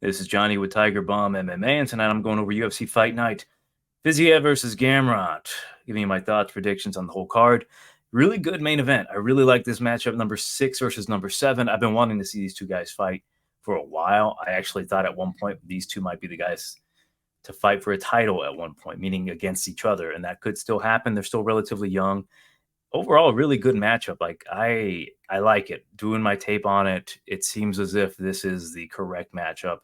This is Johnny with Tiger Bomb MMA, and tonight I'm going over UFC Fight Night. Fiziev versus Gamrot. Giving you my thoughts, predictions on the whole card. Really good main event. I really like this matchup, number 6 versus number 7. I've been wanting to see these two guys fight for a while. I actually thought at one point these two might be the guys to fight for a title at one point, meaning against each other, and that could still happen. They're still relatively young. Overall, a really good matchup. Like I like it. Doing my tape on it, it seems as if this is the correct matchup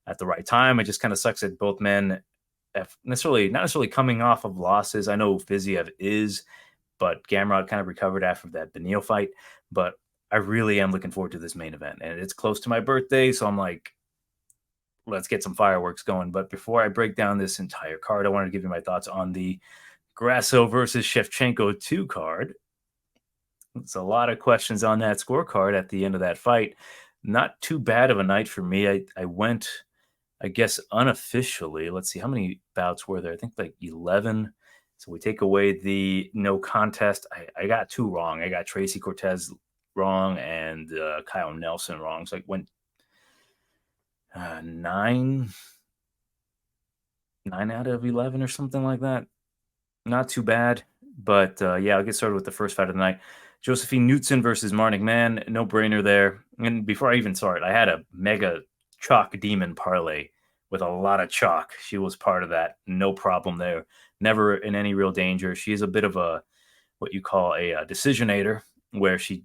at the right time. It just kind of sucks that both men have not necessarily coming off of losses. I know Fiziev is, but Gamrot kind of recovered after that Benil fight. But I really am looking forward to this main event, and it's close to my birthday, so I'm like, let's get some fireworks going. But before I break down this entire card, I wanted to give you my thoughts on the Grasso versus Shevchenko 2 card. It's a lot of questions on that scorecard at the end of that fight. Not too bad of a night for me. I went, I guess, unofficially. Let's see, how many bouts were there? I think like 11. So we take away the no contest. I got 2 wrong. I got Tracy Cortez wrong and Kyle Nelson wrong. So I went 9 out of 11 or something like that. Not too bad. But yeah, I'll get started with the first fight of the night. Josephine Knudsen versus Marnik Man. No brainer there. And before I even saw it, I had a mega chalk demon parlay with a lot of chalk. She was part of that. No problem there. Never in any real danger. She's a bit of a what you call a decisionator, where she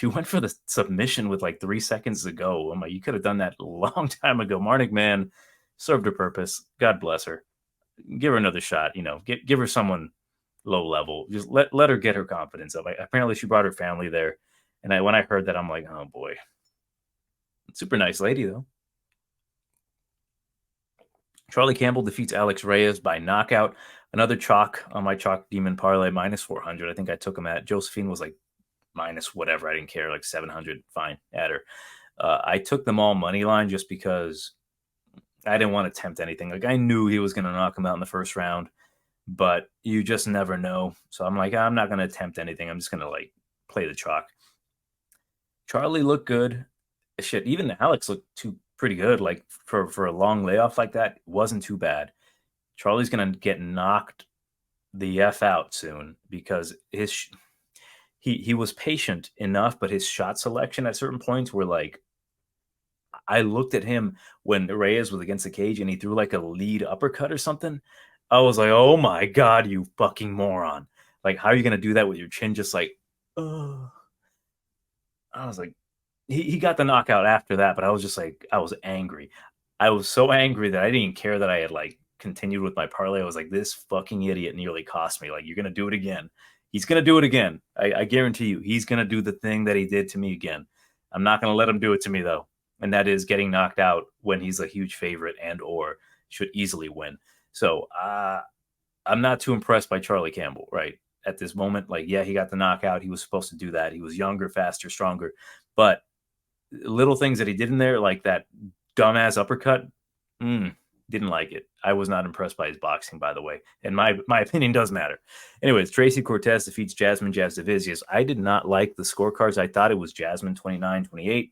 went for the submission with like 3 seconds to go. I'm like, you could have done that a long time ago. Marnik Man served her purpose. God bless her. Give her another shot. Give her someone low level. Just let her get her confidence up. Apparently, she brought her family there, and when I heard that, I'm like, oh boy. Super nice lady though. Charlie Campbell defeats Alex Reyes by knockout. Another chalk on my chalk demon parlay, minus 400. I think I took him at. Josephine was like minus whatever. I didn't care, like 700. Fine, at her. I took them all money line just because I didn't want to tempt anything. Like, I knew he was going to knock him out in the first round, but you just never know. So I'm like, I'm not going to attempt anything. I'm just going to like play the chalk. Charlie looked good. Shit, even Alex looked pretty good. Like for a long layoff like that, it wasn't too bad. Charlie's going to get knocked the F out soon because he was patient enough, but his shot selection at certain points were like, I looked at him when Reyes was against the cage and he threw like a lead uppercut or something. I was like, oh my God, you fucking moron. Like, how are you going to do that with your chin just like, oh. I was like, he got the knockout after that, but I was just like, I was angry. I was so angry that I didn't even care that I had like continued with my parlay. I was like, this fucking idiot nearly cost me. Like, you're going to do it again. He's going to do it again. I guarantee you, he's going to do the thing that he did to me again. I'm not going to let him do it to me, though. And that is getting knocked out when he's a huge favorite and or should easily win. So I'm not too impressed by Charlie Campbell, right? At this moment, like, yeah, he got the knockout. He was supposed to do that. He was younger, faster, stronger. But little things that he did in there, like that dumbass uppercut, didn't like it. I was not impressed by his boxing, by the way. And my opinion does matter. Anyways, Tracy Cortez defeats Jasmine Jasudavicius. I did not like the scorecards. I thought it was Jasmine 29-28.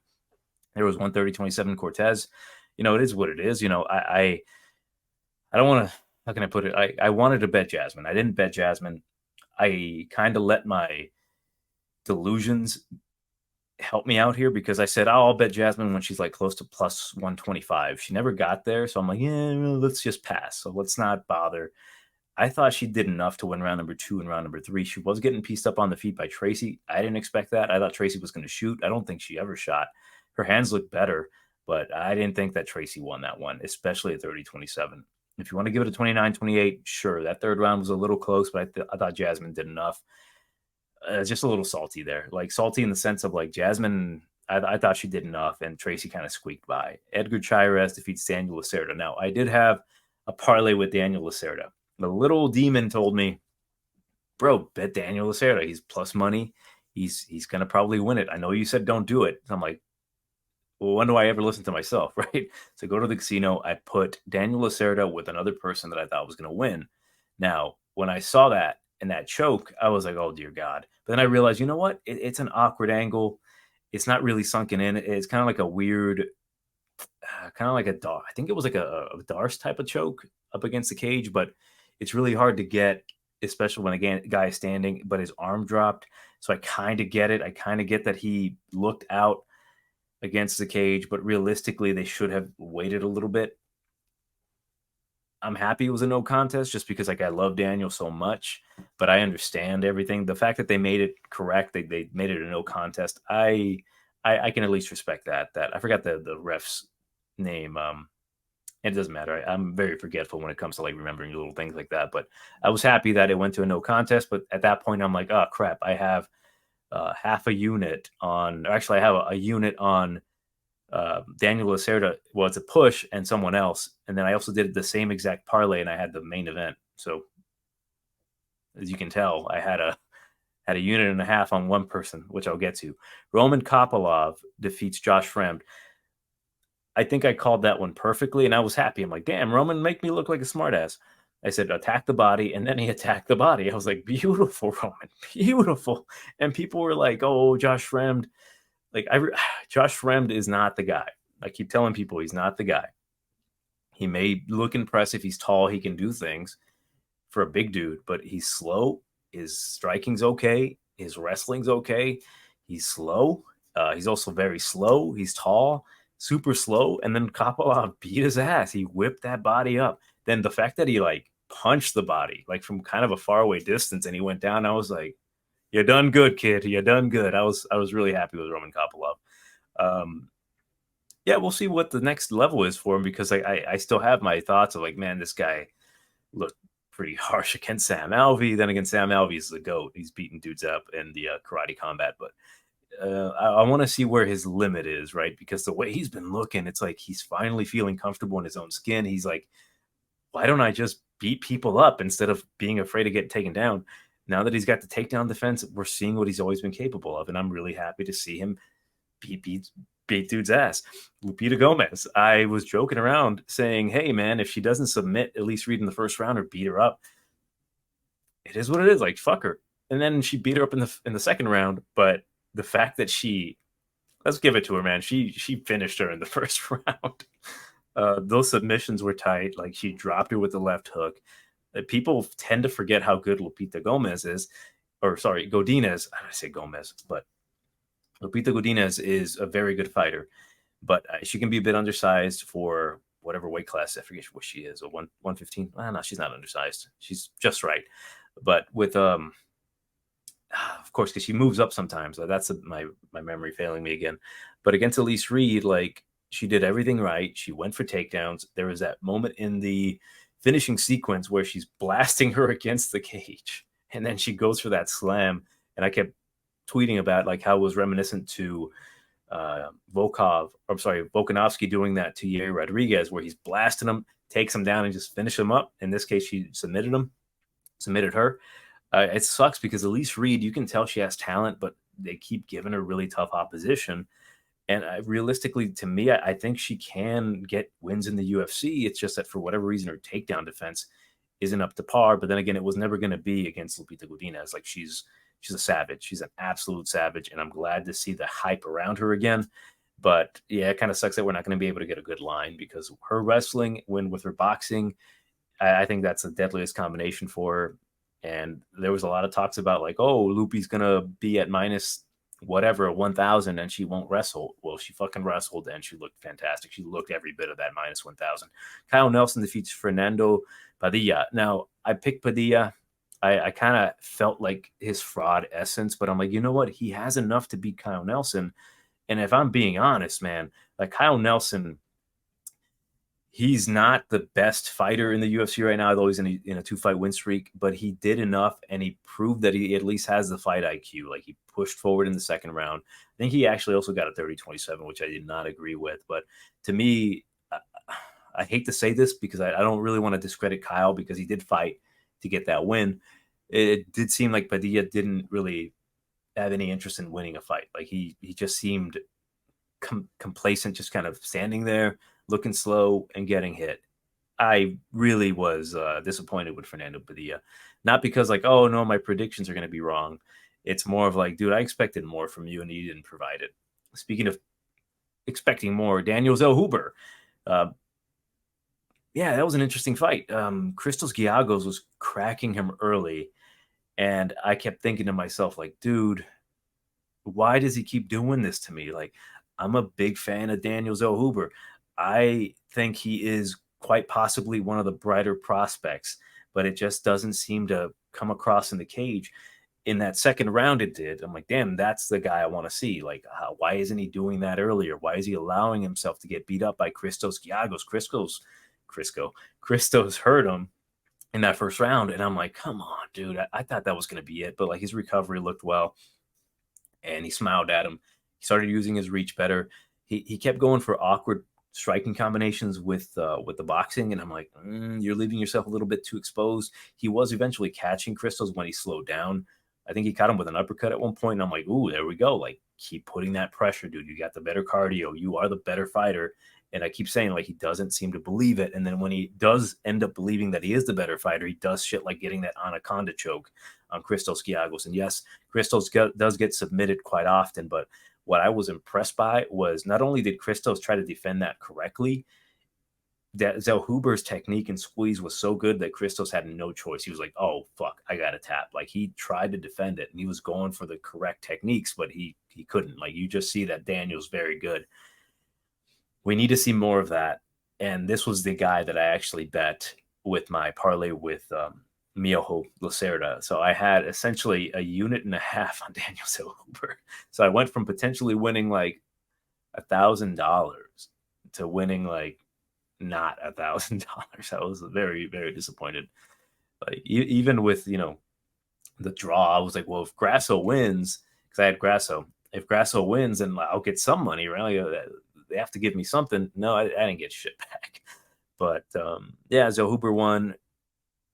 There was 130-27 Cortez. It is what it is. I don't want to, how can I put it? I wanted to bet Jasmine. I didn't bet Jasmine. I kind of let my delusions help me out here because I said, I'll bet Jasmine when she's like close to plus 125. She never got there. So I'm like, yeah, let's just pass. So let's not bother. I thought she did enough to win round number 2 and round number 3. She was getting pieced up on the feet by Tracy. I didn't expect that. I thought Tracy was going to shoot. I don't think she ever shot. Her hands looked better, but I didn't think that Tracy won that one, especially at 30-27. If you want to give it a 29-28, sure. That third round was a little close, but I thought Jasmine did enough. Just a little salty there. Like, salty in the sense of, like, Jasmine, I thought she did enough, and Tracy kind of squeaked by. Edgar Chairez defeats Daniel Lacerda. Now, I did have a parlay with Daniel Lacerda. The little demon told me, bro, bet Daniel Lacerda. He's plus money. He's going to probably win it. I know you said don't do it. I'm like, well, when do I ever listen to myself, right? So go to the casino. I put Daniel Lacerda with another person that I thought was going to win. Now, when I saw that and that choke, I was like, oh, dear God. But then I realized, you know what? It's an awkward angle. It's not really sunken in. It's kind of like a weird, kind of like a Dar. I think it was like a Darce type of choke up against the cage, but it's really hard to get, especially when a guy is standing, but his arm dropped. So I kind of get it. I kind of get that he looked out against the cage, but realistically, they should have waited a little bit. I'm happy it was a no contest just because like I love Daniel so much, but I understand everything. The fact that they made it correct, they made it a no contest. I can at least respect that. That I forgot the ref's name. It doesn't matter. I'm very forgetful when it comes to like remembering little things like that. But I was happy that it went to a no contest. But at that point, I'm like, oh crap, I have half a unit on. Or actually, I have a unit on Daniel Lacerda. Well, it's a push and someone else, and then I also did the same exact parlay, and I had the main event. So as you can tell, I had a unit and a half on one person, which I'll get to. Roman Kopylov defeats Josh Fremd. I think I called that one perfectly, and I was happy. I'm like, damn, Roman, make me look like a smartass. I said, attack the body, and then he attacked the body. I was like, beautiful, Roman, beautiful. And people were like, oh, Josh Fremd. Like, Josh Fremd is not the guy. I keep telling people he's not the guy. He may look impressive. He's tall. He can do things for a big dude, but he's slow. His striking's okay. His wrestling's okay. He's slow. He's also very slow. He's tall, super slow. And then Kopylov beat his ass. He whipped that body up. Then the fact that he like punched the body like from kind of a faraway distance and he went down, I was like, you done good, kid. You done good. I was really happy with Roman Kopylov. Yeah, we'll see what the next level is for him because I still have my thoughts of like, man, this guy looked pretty harsh against Sam Alvey. Then again, Sam Alvey is the GOAT. He's beating dudes up in the karate combat. But I want to see where his limit is, right? Because the way he's been looking, it's like he's finally feeling comfortable in his own skin. He's like, why don't I just beat people up instead of being afraid to get taken down? Now that he's got the takedown defense, we're seeing what he's always been capable of. And I'm really happy to see him beat dude's ass. Lupita Gomez, I was joking around saying, hey, man, if she doesn't submit at least Reed in the first round or beat her up, it is what it is. Like, fuck her. And then she beat her up in the second round. But the fact that let's give it to her, man. She finished her in the first round. Those submissions were tight. Like, she dropped her with the left hook. People tend to forget how good Lupita Gomez is. Or, sorry, Godinez. I say Gomez, but Lupita Godinez is a very good fighter. But she can be a bit undersized for whatever weight class. I forget what she is. A 115? No, she's not undersized. She's just right. But with of course, because she moves up sometimes. That's my memory failing me again. But against Elise Reed, like, she did everything right. She went for takedowns. There was that moment in the finishing sequence where she's blasting her against the cage, and then she goes for that slam. And I kept tweeting about like how it was reminiscent to Volkanovski doing that to Yair Rodriguez, where he's blasting him, takes him down, and just finish him up. In this case, she submitted her. It sucks because Elise Reed, you can tell she has talent, but they keep giving her really tough opposition. And realistically, to me, I think she can get wins in the UFC. It's just that for whatever reason, her takedown defense isn't up to par. But then again, it was never going to be against Lupita Godinez. Like, she's a savage. She's an absolute savage. And I'm glad to see the hype around her again. But yeah, it kind of sucks that we're not going to be able to get a good line because her wrestling, when with her boxing, I think that's the deadliest combination for her. And there was a lot of talks about like, oh, Lupi's going to be at minus whatever, 1,000, and she won't wrestle. Well, she fucking wrestled, and she looked fantastic. She looked every bit of that minus 1,000. Kyle Nelson defeats Fernando Padilla. Now, I picked Padilla. I kind of felt like his fraud essence, but I'm like, you know what? He has enough to beat Kyle Nelson. And if I'm being honest, man, like Kyle Nelson, he's not the best fighter in the UFC right now, although he's in a 2-fight win streak, but he did enough, and he proved that he at least has the fight IQ. Like, he pushed forward in the second round. I think he actually also got a 30-27, which I did not agree with. But to me, I hate to say this because I don't really want to discredit Kyle because he did fight to get that win. It did seem like Padilla didn't really have any interest in winning a fight. Like, he just seemed complacent, just kind of standing there, looking slow and getting hit. I really was disappointed with Fernando Padilla. Not because like, oh no, my predictions are going to be wrong. It's more of like, dude, I expected more from you and you didn't provide it. Speaking of expecting more. Daniel Zellhuber. Yeah, that was an interesting fight. Christos Giagos was cracking him early, and I kept thinking to myself, like, dude, why does he keep doing this to me? Like, I'm a big fan of Daniel Zellhuber. I think he is quite possibly one of the brighter prospects, but it just doesn't seem to come across in the cage. In that second round, it did. I'm like, damn, that's the guy I want to see. Like, why isn't he doing that earlier? Why is he allowing himself to get beat up by Christos Giagos? Christos hurt him in that first round, and I'm like, come on, dude. I thought that was going to be it, but like his recovery looked well, and he smiled at him. He started using his reach better. He kept going for awkward striking combinations with the boxing, and I'm like, you're leaving yourself a little bit too exposed. He was eventually catching Christos when he slowed down. I think he caught him with an uppercut at one point, and I'm like, ooh, there we go. Like, keep putting that pressure, dude. You got the better cardio. You are the better fighter. And I keep saying, like, he doesn't seem to believe it. And then when he does end up believing that he is the better fighter, he does shit like getting that anaconda choke on Christos Giagos. And yes, Christos does get submitted quite often, but what I was impressed by was not only did Christos try to defend that correctly, that Zellhuber's technique and squeeze was so good that Christos had no choice. He was like, oh, fuck, I got to tap. Like, he tried to defend it, and he was going for the correct techniques, but he couldn't. Like, you just see that Daniel's very good. We need to see more of that. And this was the guy that I actually bet with my parlay with Miyoho Lacerda. So I had essentially a unit and a half on Daniel Zellhuber. So I went from potentially winning like $1,000 to winning like not $1,000. I was very, very disappointed. Like, even with, the draw, I was like, well, if Grasso wins, because I had Grasso, if Grasso wins, then I'll get some money, right? They have to give me something. No, I didn't get shit back. But yeah, Zellhuber won.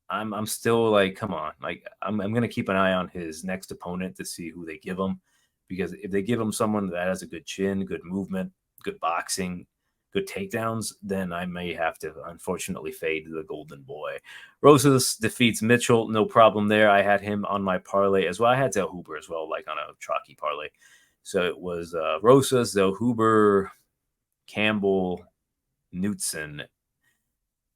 I'm still like, come on. Like, I'm going to keep an eye on his next opponent to see who they give him. Because if they give him someone that has a good chin, good movement, good boxing, good takedowns, then I may have to, unfortunately, fade the golden boy. Rosas defeats Mitchell. No problem there. I had him on my parlay as well. I had Zellhuber as well, like on a chalky parlay. So it was Rosas, Zellhuber, Campbell, Knutson,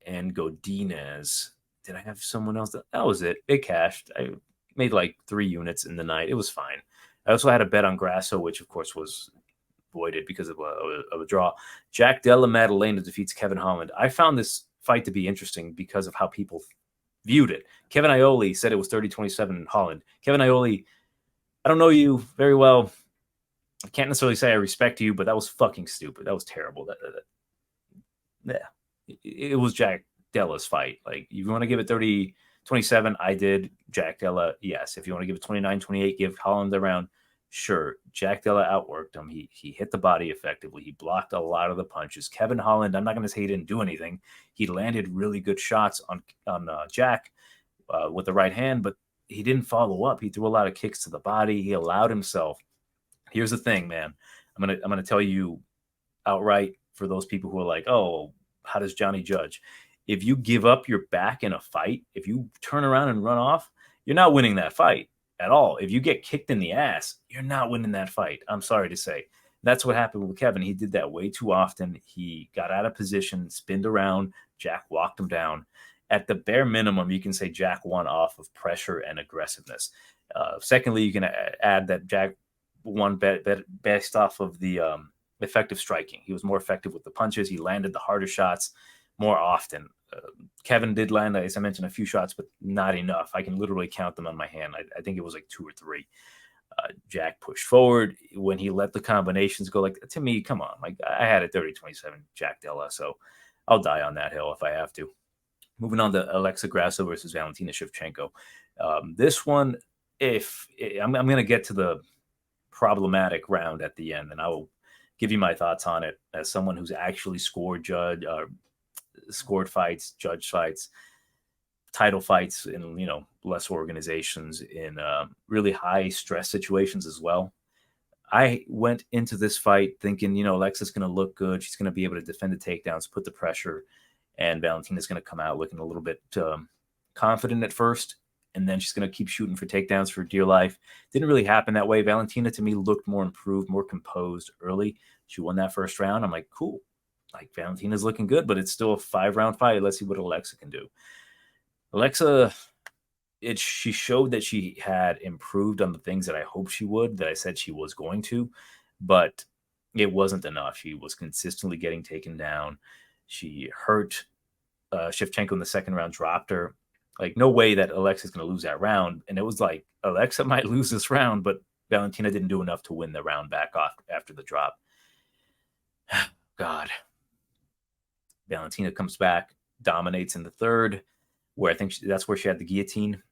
and Godinez. Did I have someone else? That was it. It cashed. I made like 3 units in the night. It was fine. I also had a bet on Grasso, which of course was voided because of a draw. Jack Della Maddalena defeats Kevin Holland. I found this fight to be interesting because of how people viewed it. Kevin Iole said it was 30-27 in Holland. Kevin Iole, I don't know you very well. I can't necessarily say I respect you, but that was fucking stupid. That was terrible. Yeah, it was Jack Della's fight. Like, you want to give it 30-27, I did. Jack Della, yes. If you want to give it 29-28, give Holland the round. Sure, Jack Della outworked him. He hit the body effectively. He blocked a lot of the punches. Kevin Holland, I'm not going to say he didn't do anything. He landed really good shots on Jack with the right hand, but he didn't follow up. He threw a lot of kicks to the body. He allowed himself. Here's the thing, man. I'm gonna tell you outright, for those people who are like, oh, how does Johnny judge? If you give up your back in a fight, if you turn around and run off, you're not winning that fight at all. If you get kicked in the ass, you're not winning that fight. I'm sorry to say. That's what happened with Kevin. He did that way too often. He got out of position, spinned around. Jack walked him down. At the bare minimum, you can say Jack won off of pressure and aggressiveness. Secondly, you can add that Jack won based off of the effective striking. He was more effective with the punches. He landed the harder shots more often. Kevin did land, as I mentioned, a few shots, but not enough. I can literally count them on my hand. I think it was like 2 or 3. Jack pushed forward when he let the combinations go. Like, to me, come on. Like, I had a 30-27 Jack Della, so I'll die on that hill if I have to. Moving on to Alexa Grasso versus Valentina Shevchenko. This one, I'm going to get to the problematic round at the end, and I will give you my thoughts on it as someone who's actually scored fights, judged fights, title fights in less organizations, in really high stress situations as well. I went into this fight thinking, Alexa's going to look good. She's going to be able to defend the takedowns, put the pressure, and Valentina's going to come out looking a little bit confident at first. and then she's going to keep shooting for takedowns for dear life. Didn't really happen that way. Valentina, to me, looked more improved, more composed early. She won that first round. I'm like, cool. Like, Valentina's looking good, but it's still a 5-round fight. Let's see what Alexa can do. Alexa, she showed that she had improved on the things that I hoped she would, that I said she was going to, but it wasn't enough. She was consistently getting taken down. She hurt Shevchenko in the second round, dropped her. Like, no way that Alexa's going to lose that round. And it was like, Alexa might lose this round, but Valentina didn't do enough to win the round back off after the drop. God. Valentina comes back, dominates in the third, where I think that's where she had the guillotine.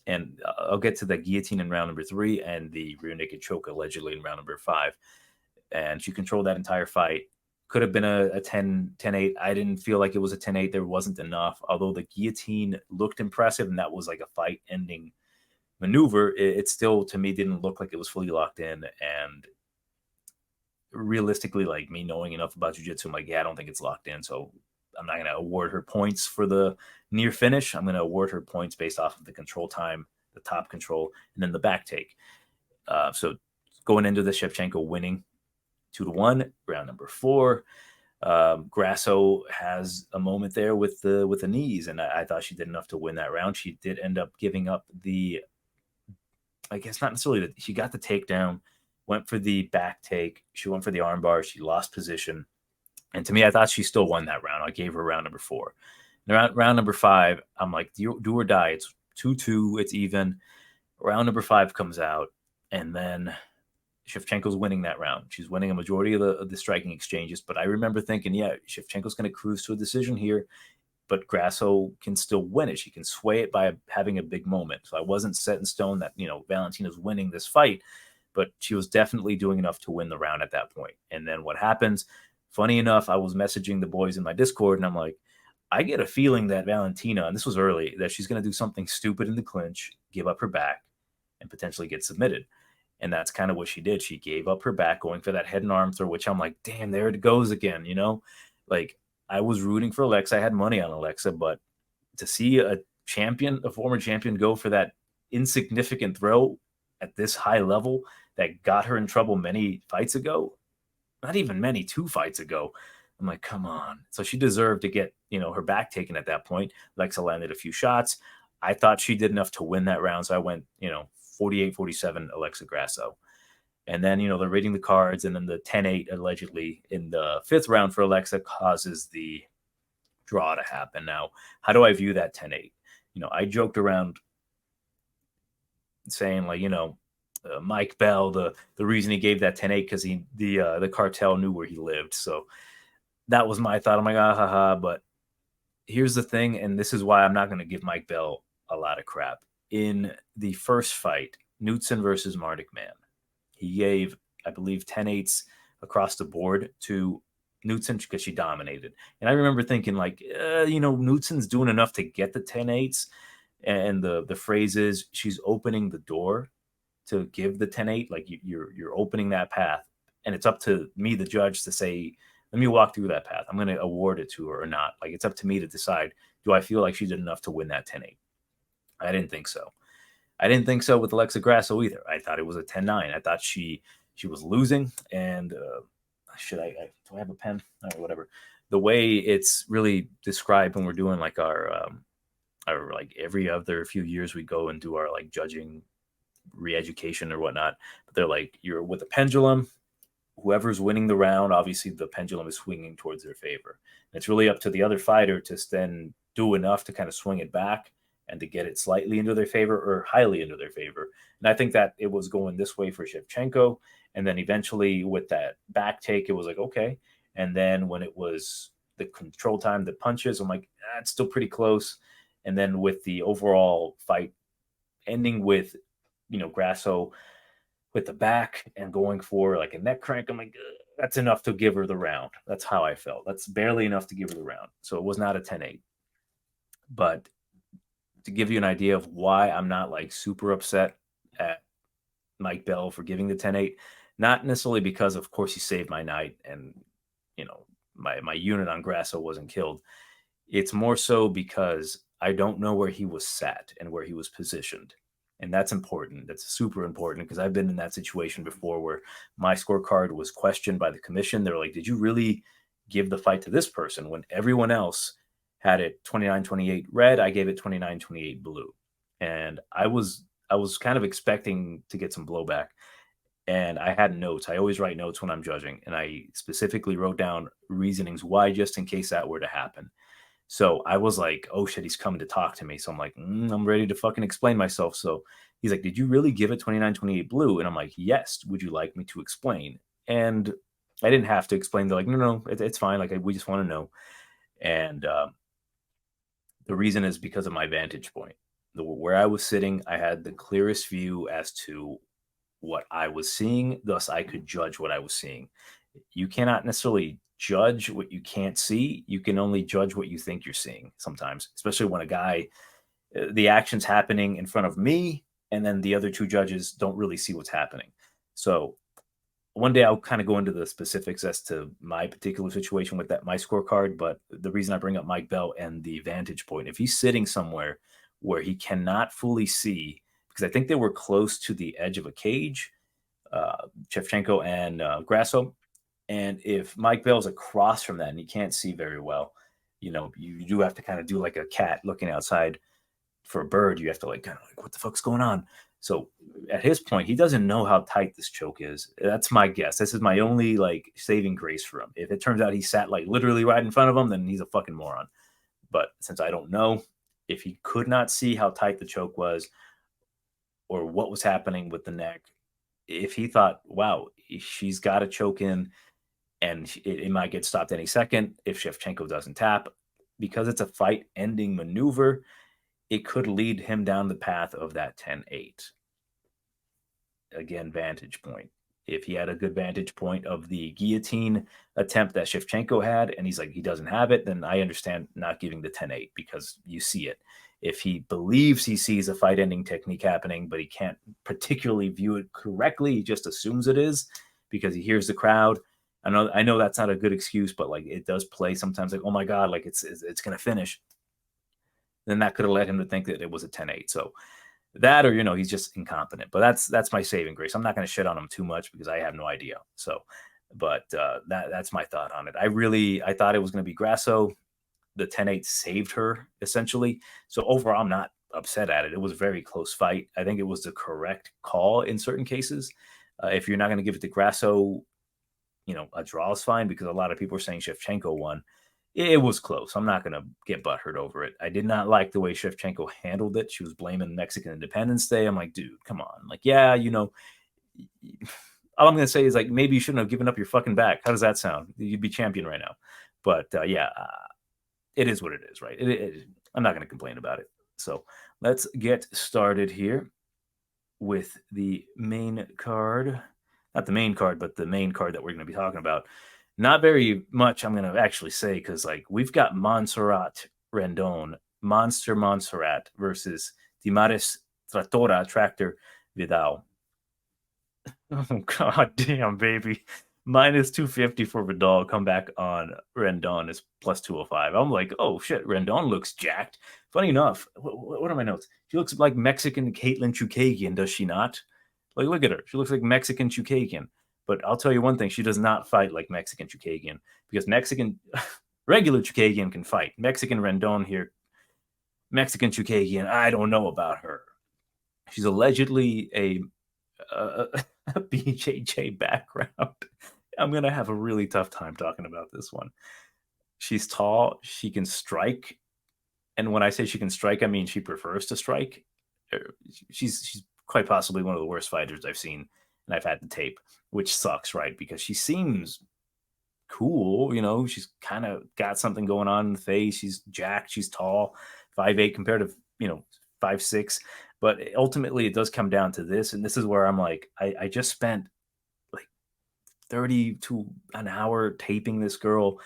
And I'll get to the guillotine in round number 3 and the rear naked choke allegedly in round number 5. And she controlled that entire fight. Could have been a 10-8. I didn't feel like it was a 10-8. There wasn't enough. Although the guillotine looked impressive and that was like a fight-ending maneuver, it still, to me, didn't look like it was fully locked in. And realistically, like, me knowing enough about jiu-jitsu, I'm like, yeah, I don't think it's locked in. So I'm not going to award her points for the near finish. I'm going to award her points based off of the control time, the top control, and then the back take. So going into the Shevchenko winning 2-1, round number 4. Grasso has a moment there with the knees, and I thought she did enough to win that round. She did end up giving up I guess not necessarily she got the takedown, went for the back take. She went for the armbar. She lost position. And to me, I thought she still won that round. I gave her round number 4. Round number 5, I'm like, do or die. It's 2-2. It's even. Round number 5 comes out, and then Shevchenko's winning that round. She's winning a majority of the striking exchanges. But I remember thinking, yeah, Shevchenko's going to cruise to a decision here, but Grasso can still win it. She can sway it by having a big moment. So I wasn't set in stone that, Valentina's winning this fight, but she was definitely doing enough to win the round at that point. And then what happens? Funny enough, I was messaging the boys in my Discord, and I'm like, I get a feeling that Valentina, and this was early, that she's going to do something stupid in the clinch, give up her back, and potentially get submitted. And that's kind of what she did. She gave up her back, going for that head and arm throw, which I'm like, damn, there it goes again, Like, I was rooting for Alexa. I had money on Alexa, but to see a former champion, go for that insignificant throw at this high level that got her in trouble many fights ago, not even many, 2 fights ago, I'm like, come on. So she deserved to get, her back taken at that point. Alexa landed a few shots. I thought she did enough to win that round. So I went, 48-47 Alexa Grasso. And then, they're reading the cards, and then the 10-8 allegedly in the 5th round for Alexa causes the draw to happen. Now, how do I view that 10-8? I joked around saying, like, Mike Bell, the reason he gave that 10-8 because the cartel knew where he lived. So that was my thought. I'm like, haha. But here's the thing, and this is why I'm not going to give Mike Bell a lot of crap. In the first fight, Knudsen versus Marnikman, he gave, I believe, 10-8s across the board to Knudsen because she dominated. And I remember thinking, like, Knudsen's doing enough to get the 10-8s. And the phrase is, she's opening the door to give the 10-8. Like, you're opening that path. And it's up to me, the judge, to say, let me walk through that path. I'm going to award it to her or not. Like, it's up to me to decide, do I feel like she did enough to win that 10-8? I didn't think so. I didn't think so with Alexa Grasso either. I thought it was a 10-9. I thought she was losing. And do I have a pen? Or whatever. The way it's really described when we're doing like our like every other few years we go and do our like judging re-education or whatnot. But they're like, you're with a pendulum. Whoever's winning the round, obviously the pendulum is swinging towards their favor. And it's really up to the other fighter to then do enough to kind of swing it back and to get it slightly into their favor or highly into their favor. And I think that it was going this way for Shevchenko. And then eventually with that back take, it was like, okay. And then when it was the control time, the punches, I'm like, it's still pretty close. And then with the overall fight ending with, Grasso with the back and going for like a neck crank, I'm like, that's enough to give her the round. That's how I felt. That's barely enough to give her the round. So it was not a 10-8. But to give you an idea of why I'm not like super upset at Mike Bell for giving the 10-8, not necessarily because, of course, he saved my night and, my unit on Grasso wasn't killed. It's more so because I don't know where he was sat and where he was positioned. And that's important. That's super important because I've been in that situation before where my scorecard was questioned by the commission. They're like, did you really give the fight to this person when everyone else had it 29-28 red? I gave it 29-28 blue. And I was kind of expecting to get some blowback. And I had notes. I always write notes when I'm judging. And I specifically wrote down reasonings why, just in case that were to happen. So I was like, oh shit, he's coming to talk to me. So I'm like, I'm ready to fucking explain myself. So he's like, did you really give it 29-28 blue? And I'm like, yes. Would you like me to explain? And I didn't have to explain. They're like, no, it's fine. Like, we just want to know. And the reason is because of my vantage point. Where I was sitting, I had the clearest view as to what I was seeing. Thus, I could judge what I was seeing. You cannot necessarily judge what you can't see. You can only judge what you think you're seeing sometimes, especially when a guy, the action's happening in front of me, and then the other two judges don't really see what's happening. So one day I'll kind of go into the specifics as to my particular situation with my scorecard. But the reason I bring up Mike Bell and the vantage point, if he's sitting somewhere where he cannot fully see, because I think they were close to the edge of a cage, Shevchenko and Grasso. And if Mike Bell's across from that and he can't see very well, you do have to kind of do like a cat looking outside for a bird. You have to like kind of like, what the fuck's going on? So at his point, he doesn't know how tight this choke is. That's my guess. This is my only like saving grace for him. If it turns out he sat like literally right in front of him, then he's a fucking moron. But since I don't know, if he could not see how tight the choke was or what was happening with the neck, if he thought, wow, she's got a choke in and it might get stopped any second if Shevchenko doesn't tap, because it's a fight-ending maneuver, it could lead him down the path of that 10-8. Again, vantage point. If he had a good vantage point of the guillotine attempt that Shevchenko had, and he's like, he doesn't have it, then I understand not giving the 10-8 because you see it. If he believes he sees a fight-ending technique happening, but he can't particularly view it correctly, he just assumes it is because he hears the crowd. I know that's not a good excuse, but like it does play sometimes. Like, oh my god, like it's gonna finish. Then that could have led him to think that it was a 10-8. So that, or he's just incompetent. But that's my saving grace. I'm not going to shit on him too much because I have no idea. So, but that's my thought on it. I thought it was going to be Grasso. The 10-8 saved her essentially. So overall, I'm not upset at it. It was a very close fight. I think it was the correct call in certain cases. If you're not going to give it to Grasso, a draw is fine because a lot of people are saying Shevchenko won. It was close. I'm not going to get butthurt over it. I did not like the way Shevchenko handled it. She was blaming Mexican Independence Day. I'm like, dude, come on. Like, yeah, all I'm going to say is like, maybe you shouldn't have given up your fucking back. How does that sound? You'd be champion right now. But it is what it is, right? I'm not going to complain about it. So let's get started here with the main card. Not the main card, but the main card that we're going to be talking about. Not very much I'm going to actually say because like we've got Montserrat Rendon, Monster Montserrat versus Tamires Tractor Vidal. Oh, god damn, baby. Minus 250 for Vidal. Come back on Rendon is plus 205. I'm like, oh shit, Rendon looks jacked. Funny enough, what are my notes? She looks like Mexican Caitlin Chukagian, does she not? Like, look at her. She looks like Mexican Chukagian. But I'll tell you one thing, she does not fight like Mexican Chukagian because regular Chukagian can fight. Mexican Rendon here, Mexican Chukagian, I don't know about her. She's allegedly a BJJ background. I'm going to have a really tough time talking about this one. She's tall. She can strike. And when I say she can strike, I mean she prefers to strike. She's quite possibly one of the worst fighters I've seen, and I've had the tape, which sucks, right? Because she seems cool, she's kind of got something going on in the face. She's jacked, she's tall, 5'8" compared to, 5'6". But ultimately it does come down to this, and this is where I'm like, I just spent like 30 to an hour taping this girl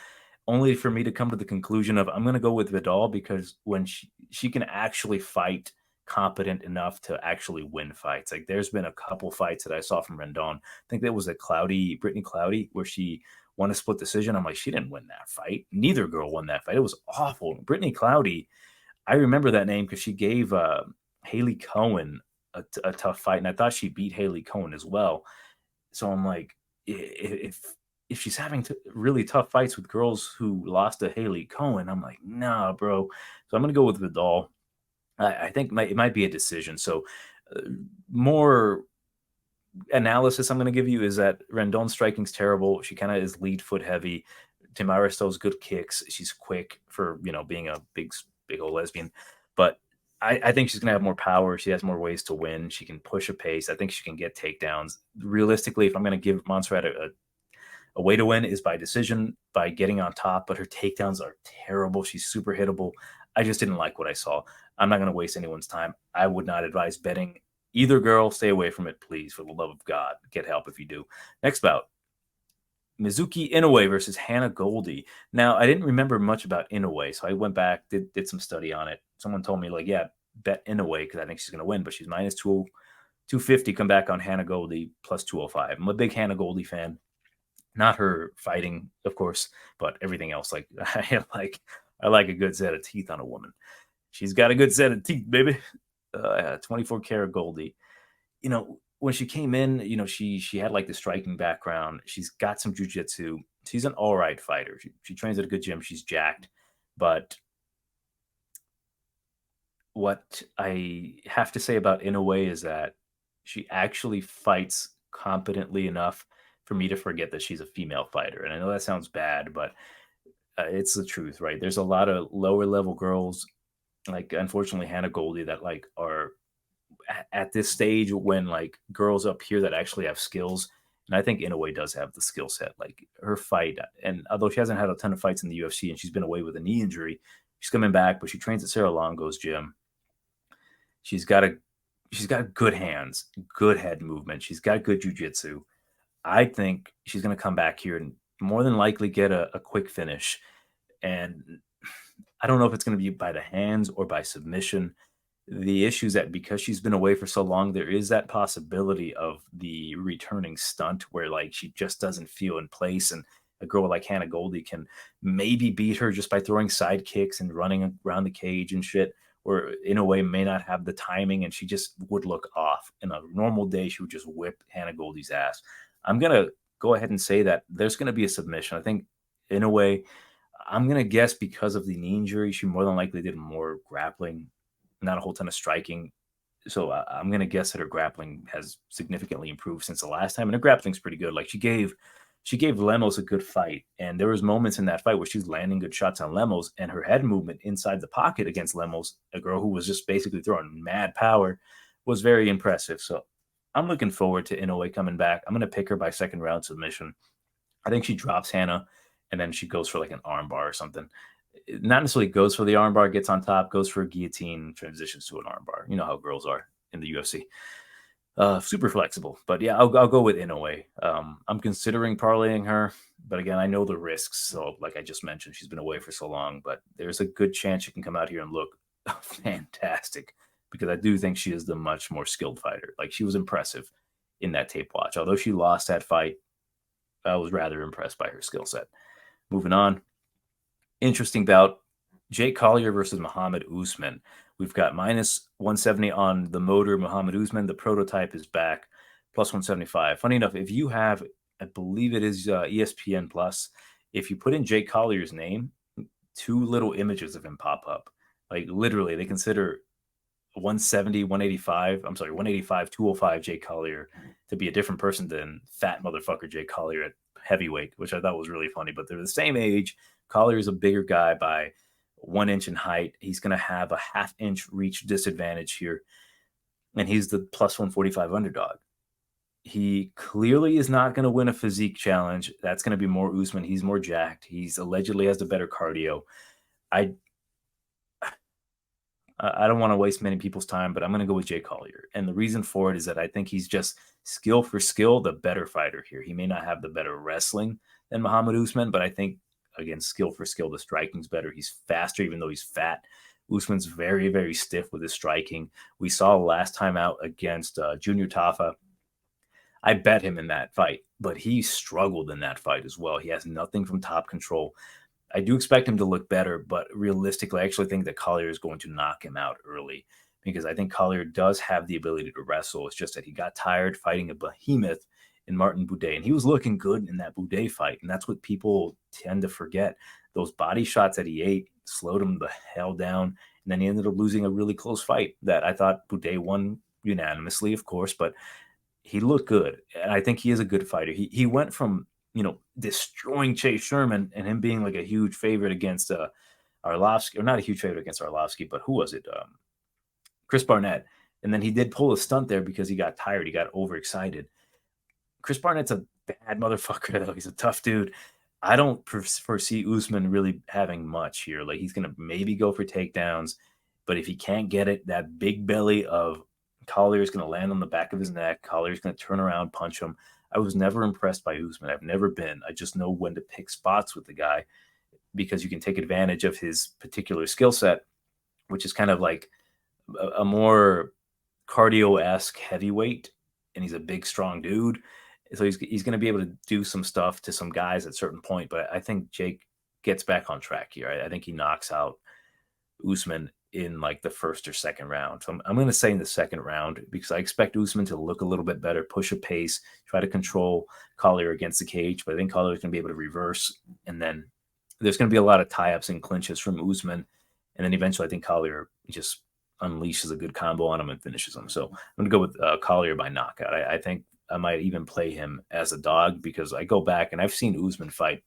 only for me to come to the conclusion of I'm going to go with Vidal because when she can actually fight competent enough to actually win fights. Like there's been a couple fights that I saw from Rendon. I think there was a Brittany Cloudy, where she won a split decision. I'm like, she didn't win that fight. Neither girl won that fight. It was awful. Brittany Cloudy, I remember that name because she gave Haley Cohen a tough fight, and I thought she beat Haley Cohen as well. So I'm like, if she's having really tough fights with girls who lost to Haley Cohen, I'm like, nah, bro. So I'm gonna go with Vidal. I think it might be a decision. So uh, more analysis I'm going to give you is that Rendon's striking's terrible. She kind of is lead foot heavy. Tamires throws good kicks. She's quick for being a big old lesbian, but I think she's going to have more power. She has more ways to win. She can push a pace. I think she can get takedowns. Realistically, if I'm going to give Montserrat a way to win, is by decision, by getting on top. But her takedowns are terrible. She's super hittable. I just didn't like what I saw. I'm not going to waste anyone's time. I would not advise betting either girl. Stay away from it, please, for the love of God. Get help if you do. Next bout, Mizuki Inoue versus Hannah Goldy. Now, I didn't remember much about Inoue, so I went back, did some study on it. Someone told me, like, yeah, bet Inoue because I think she's going to win, but she's minus 250. Come back on Hannah Goldy plus 205. I'm a big Hannah Goldy fan. Not her fighting, of course, but everything else. Like I like a good set of teeth on a woman. She's got a good set of teeth, baby. 24 karat Goldy. When she came in, she had like the striking background. She's got some jujitsu. She's an all right fighter. She trains at a good gym. She's jacked. But what I have to say about Inoue is that she actually fights competently enough for me to forget that she's a female fighter. And I know that sounds bad, but it's the truth, right? There's a lot of lower level girls, like unfortunately Hannah Goldy, that like are at this stage when like girls up here that actually have skills. And I think Inoue does have the skill set. Like her fight, and although she hasn't had a ton of fights in the UFC and she's been away with a knee injury, she's coming back, but she trains at Sarah Longo's gym. She's got good hands, good head movement. She's got good jujitsu. I think she's going to come back here and more than likely get a quick finish. And I don't know if it's going to be by the hands or by submission. The issue is that because she's been away for so long, there is that possibility of the returning stunt where like she just doesn't feel in place. And a girl like Hannah Goldy can maybe beat her just by throwing side kicks and running around the cage and shit, or Inoue may not have the timing and she just would look off. In a normal day, she would just whip Hannah Goldy's ass. I'm going to go ahead and say that there's going to be a submission. I think Inoue, I'm going to guess because of the knee injury, she more than likely did more grappling, not a whole ton of striking. So I'm going to guess that her grappling has significantly improved since the last time. And her grappling's pretty good. Like she gave Lemos a good fight. And there was moments in that fight where she was landing good shots on Lemos, and her head movement inside the pocket against Lemos, a girl who was just basically throwing mad power, was very impressive. So I'm looking forward to Inoue coming back. I'm going to pick her by second round submission. I think she drops Hannah and then she goes for like an armbar or something. Not necessarily goes for the armbar, gets on top, goes for a guillotine, transitions to an armbar. You know how girls are in the UFC. Super flexible. But yeah, I'll go with Inoue. I'm considering parlaying her, but again, I know the risks. So like I just mentioned, she's been away for so long, but there's a good chance she can come out here and look fantastic, because I do think she is the much more skilled fighter. Like she was impressive in that tape watch. Although she lost that fight, I was rather impressed by her skill set. Moving on. Interesting bout. Jake Collier versus Muhammad Usman. We've got minus 170 on the motor. Muhammad Usman, the prototype, is back. Plus 175. Funny enough, if you have, I believe it is ESPN Plus, if you put in Jake Collier's name, 2 little images of him pop up. Like literally, they consider 170, 185, I'm sorry, 185, 205 Jake Collier to be a different person than fat motherfucker Jake Collier at heavyweight, which I thought was really funny. But they're the same age. Collier is a bigger guy by 1 inch in height. He's going to have a half-inch reach disadvantage here, and he's the plus 145 underdog. He clearly is not going to win a physique challenge. That's going to be more Usman. He's more jacked. He's allegedly has the better cardio. I don't want to waste many people's time, but I'm going to go with Jay Collier. And the reason for it is that I think he's just skill for skill, the better fighter here. He may not have the better wrestling than Muhammad Usman, but I think, again, skill for skill, the striking's better. He's faster, even though he's fat. Usman's very, very stiff with his striking. We saw last time out against Junior Tafa. I bet him in that fight, but he struggled in that fight as well. He has nothing from top control. I do expect him to look better, but realistically, I actually think that Collier is going to knock him out early because I think Collier does have the ability to wrestle. It's just that he got tired fighting a behemoth in Martin Buday, and he was looking good in that Buday fight, and that's what people tend to forget. Those body shots that he ate slowed him the hell down, and then he ended up losing a really close fight that I thought Buday won unanimously, of course, but he looked good, and I think he is a good fighter. He went from destroying Chase Sherman and him being like a huge favorite against Arlovsky, or not a huge favorite against Arlovsky, but who was it? Chris Barnett. And then he did pull a stunt there because he got tired. He got overexcited. Chris Barnett's a bad motherfucker, though. He's a tough dude. I don't foresee Usman really having much here. Like, he's going to maybe go for takedowns, but if he can't get it, that big belly of Collier is going to land on the back of his neck. Collier's going to turn around, punch him. I was never impressed by Usman. I've never been. I just know when to pick spots with the guy because you can take advantage of his particular skill set, which is kind of like a more cardio-esque heavyweight, and he's a big, strong dude. So he's going to be able to do some stuff to some guys at a certain point, but I think Jake gets back on track here. I think he knocks out Usman in like the first or second round. So I'm going to say in the second round because I expect Usman to look a little bit better, push a pace, try to control Collier against the cage, but I think Collier is going to be able to reverse, and then there's going to be a lot of tie-ups and clinches from Usman, and then eventually I think Collier just unleashes a good combo on him and finishes him. So I'm going to go with Collier by knockout. I think I might even play him as a dog because I go back and I've seen Usman fight,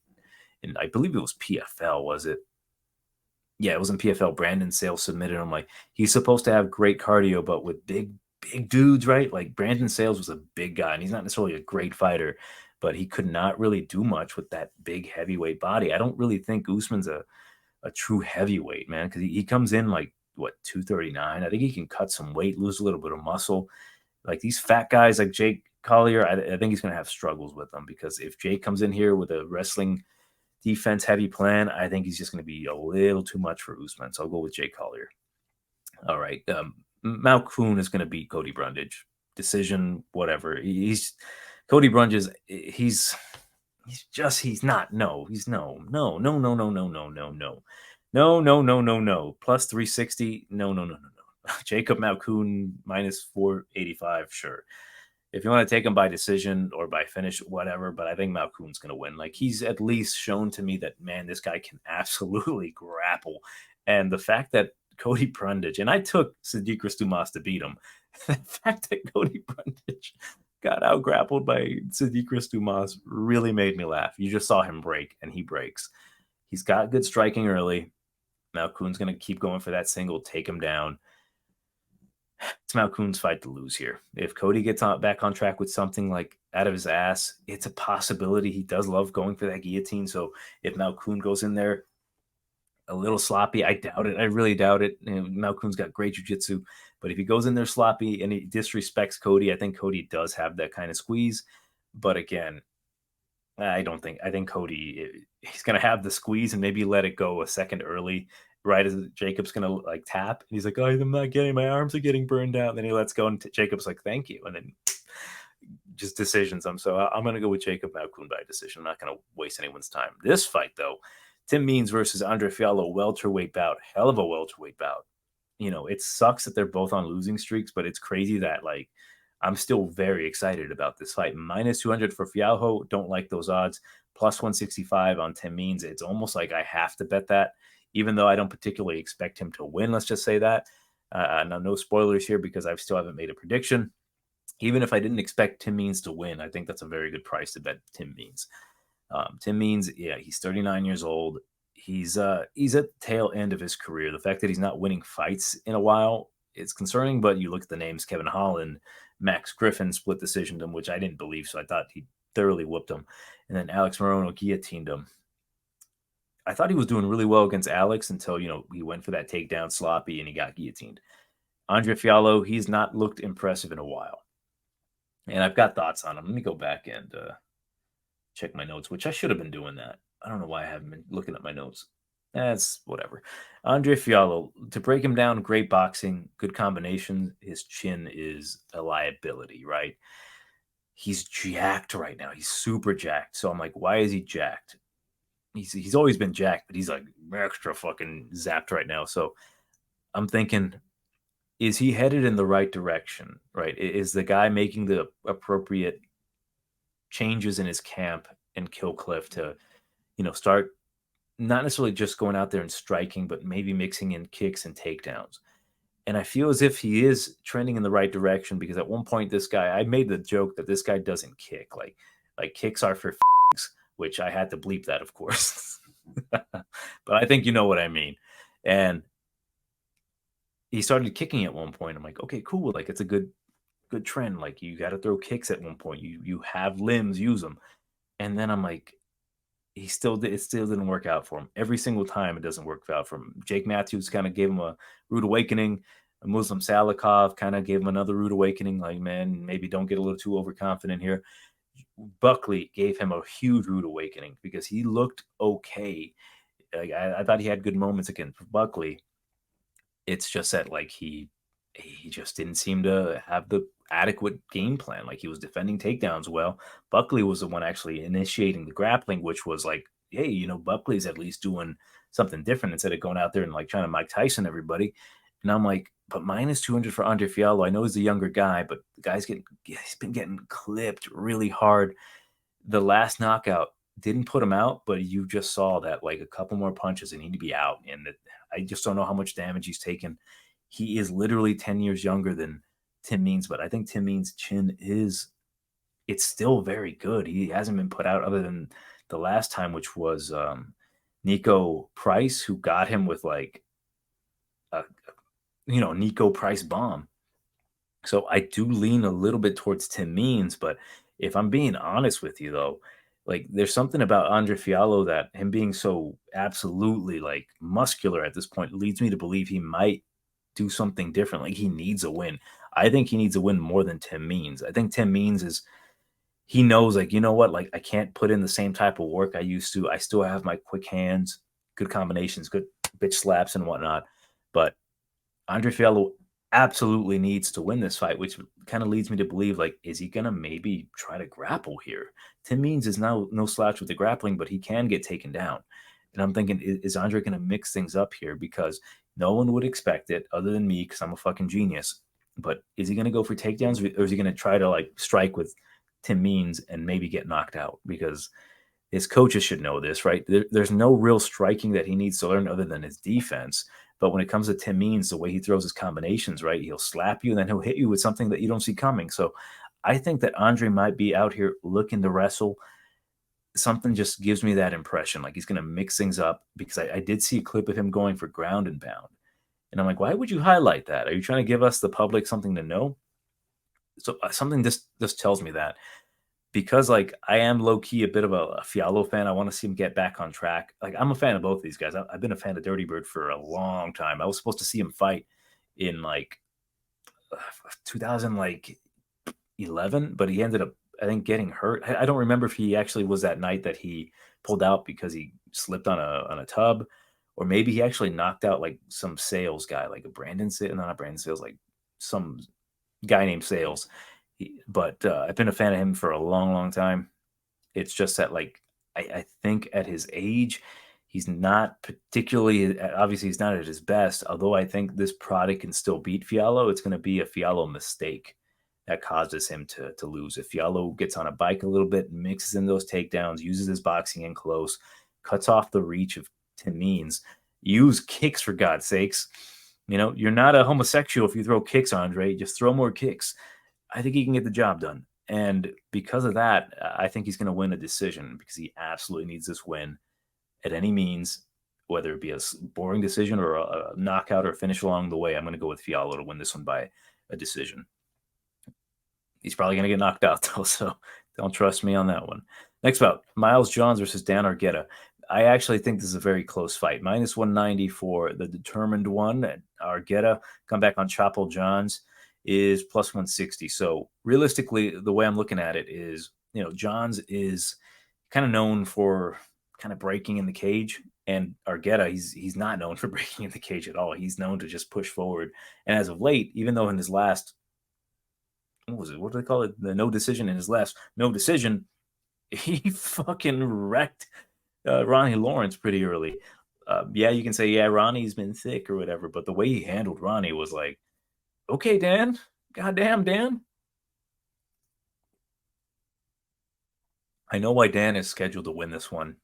and I believe it was PFL, was it? Yeah, it was in PFL. Brandon Sales submitted him. Like, he's supposed to have great cardio, but with big dudes, right? Like, Brandon Sales was a big guy, and he's not necessarily a great fighter, but he could not really do much with that big heavyweight body. I don't really think Usman's a true heavyweight, man, because he comes in like, what, 239? I think he can cut some weight, lose a little bit of muscle. Like, these fat guys like Jake Collier, I think he's going to have struggles with them because if Jake comes in here with a wrestling defense heavy plan, I think he's just going to be a little too much for Usman. So I'll go with Jake Collier. All right. Malkoun is going to beat Cody Brundage. Decision, whatever. Cody Brundage, he's not. No, he's no. Plus 360. No. Jacob Malkoun minus 485. Sure. If you want to take him by decision or by finish, whatever, but I think Malkoun's going to win. Like, he's at least shown to me that, man, this guy can absolutely grapple. And the fact that Cody Brundage, and I took Sadiq Dumas to beat him, the fact that Cody Brundage got out grappled by Sadiq Dumas really made me laugh. You just saw him break, and he breaks. He's got good striking early. Malkoun's going to keep going for that single, take him down. It's Malkoun's fight to lose here. If Cody gets back on track with something like out of his ass, it's a possibility. He does love going for that guillotine. So if Malkoun goes in there a little sloppy, I doubt it. I really doubt it. Malkoun's got great jiu-jitsu, but if he goes in there sloppy and he disrespects Cody, I think Cody does have that kind of squeeze. But again, I think Cody, he's going to have the squeeze and maybe let it go a second early, right as Jacob's going to like tap. And he's like, oh, I'm not getting, my arms are getting burned out. And then he lets go and Jacob's like, thank you. And then just decisions him. So I'm going to go with Jacob Malkoun by decision. I'm not going to waste anyone's time. This fight, though, Tim Means versus Andre Fialho, welterweight bout. Hell of a welterweight bout. It sucks that they're both on losing streaks, but it's crazy that, like, I'm still very excited about this fight. Minus 200 for Fialho. Don't like those odds. Plus 165 on Tim Means. It's almost like I have to bet that, even though I don't particularly expect him to win. Let's just say that. Now, no spoilers here because I still haven't made a prediction. Even if I didn't expect Tim Means to win, I think that's a very good price to bet Tim Means. Tim Means, yeah, he's 39 years old. He's at the tail end of his career. The fact that he's not winning fights in a while is concerning, but you look at the names, Kevin Holland, Max Griffin split decisioned him, which I didn't believe, so I thought he thoroughly whooped him. And then Alex Morono guillotined him. I thought he was doing really well against Alex until, he went for that takedown sloppy and he got guillotined. Andre Fialho, he's not looked impressive in a while. And I've got thoughts on him. Let me go back and check my notes, which I should have been doing that. I don't know why I haven't been looking at my notes. That's whatever. Andre Fialho, to break him down, great boxing, good combination. His chin is a liability, right? He's jacked right now. He's super jacked. So I'm like, why is he jacked? he's always been jacked, but he's like extra fucking zapped right now. So I'm thinking, is he headed in the right direction? Right? Is the guy making the appropriate changes in his camp and Kill Cliff to, start not necessarily just going out there and striking, but maybe mixing in kicks and takedowns? And I feel as if he is trending in the right direction, because at one point this guy, I made the joke that this guy doesn't kick. Like kicks are for which I had to bleep that, of course. But I think you know what I mean. And he started kicking at one point. I'm like, okay, cool. Like it's a good trend. Like you got to throw kicks at one point. You have limbs, use them. And then I'm like, it still didn't work out for him. Every single time it doesn't work out for him. Jake Matthews kind of gave him a rude awakening. Muslim Salikov kind of gave him another rude awakening. Like, man, maybe don't get a little too overconfident here. Buckley gave him a huge rude awakening because he looked okay. Like, I thought he had good moments again for Buckley. It's just that like he just didn't seem to have the adequate game plan. Like he was defending takedowns well. Buckley was the one actually initiating the grappling, which was like, hey, Buckley's at least doing something different instead of going out there and like trying to Mike Tyson everybody. And I'm like, but minus 200 for Andre Fialho. I know he's a younger guy, but the guy's he's been getting clipped really hard. The last knockout didn't put him out, but you just saw that like a couple more punches and he'd be out. And I just don't know how much damage he's taken. He is literally 10 years younger than Tim Means, but I think Tim Means' chin it's still very good. He hasn't been put out other than the last time, which was Nico Price, who got him with like a Nico Price bomb. So I do lean a little bit towards Tim Means, but if I'm being honest with you though, like there's something about Andre Fialho that him being so absolutely like muscular at this point leads me to believe he might do something different. Like he needs a win. I think he needs a win more than Tim Means. I think Tim Means he knows like, you know what, like I can't put in the same type of work I used to. I still have my quick hands, good combinations, good bitch slaps and whatnot. But Andre Fialho absolutely needs to win this fight, which kind of leads me to believe, like, is he going to maybe try to grapple here? Tim Means is now no slouch with the grappling, but he can get taken down. And I'm thinking, is Andre going to mix things up here? Because no one would expect it other than me, because I'm a fucking genius. But is he going to go for takedowns, or is he going to try to like strike with Tim Means and maybe get knocked out? Because his coaches should know this, right? There's no real striking that he needs to learn other than his defense. But when it comes to Tim Means, the way he throws his combinations, right, he'll slap you and then he'll hit you with something that you don't see coming. So I think that Andre might be out here looking to wrestle. Something just gives me that impression, like he's going to mix things up, because I did see a clip of him going for ground and pound. And I'm like, why would you highlight that? Are you trying to give us, the public, something to know? So something just tells me that, because like I am low key a bit of a Fialho fan. I want to see him get back on track. Like I'm a fan of both these guys. I've been a fan of Dirty Bird for a long time. I was supposed to see him fight in like 2000 like 11, but he ended up, I think, getting hurt. I don't remember if he actually was that night that he pulled out because he slipped on a tub, or maybe he actually knocked out like some sales guy, like a Brandon Sales, not a Brandon Sales, like some guy named Sales. But I've been a fan of him for a long, long time. It's just that, like, I think at his age, he's not particularly, obviously, he's not at his best. Although I think this product can still beat Fialho, it's going to be a Fialho mistake that causes him to lose. If Fialho gets on a bike a little bit, mixes in those takedowns, uses his boxing in close, cuts off the reach of Tim Means, use kicks for God's sakes. You're not a homosexual if you throw kicks, Andre. Just throw more kicks. I think he can get the job done. And because of that, I think he's going to win a decision, because he absolutely needs this win at any means, whether it be a boring decision or a knockout or a finish along the way. I'm going to go with Fialho to win this one by a decision. He's probably going to get knocked out, though, so don't trust me on that one. Next bout, Miles Johns versus Dan Argueta. I actually think this is a very close fight. Minus 190 for the determined one. Argueta come back on Chapo Johns is plus 160. So realistically, the way I'm looking at it is, Johns is kind of known for kind of breaking in the cage, and Argueta, he's not known for breaking in the cage at all. He's known to just push forward. And as of late, even though in his last, what do they call it? The no decision, in his last no decision, he fucking wrecked Ronnie Lawrence pretty early. Yeah, you can say, yeah, Ronnie's been sick or whatever, but the way he handled Ronnie was like, okay, Dan, goddamn, Dan. I know why Dan is scheduled to win this one.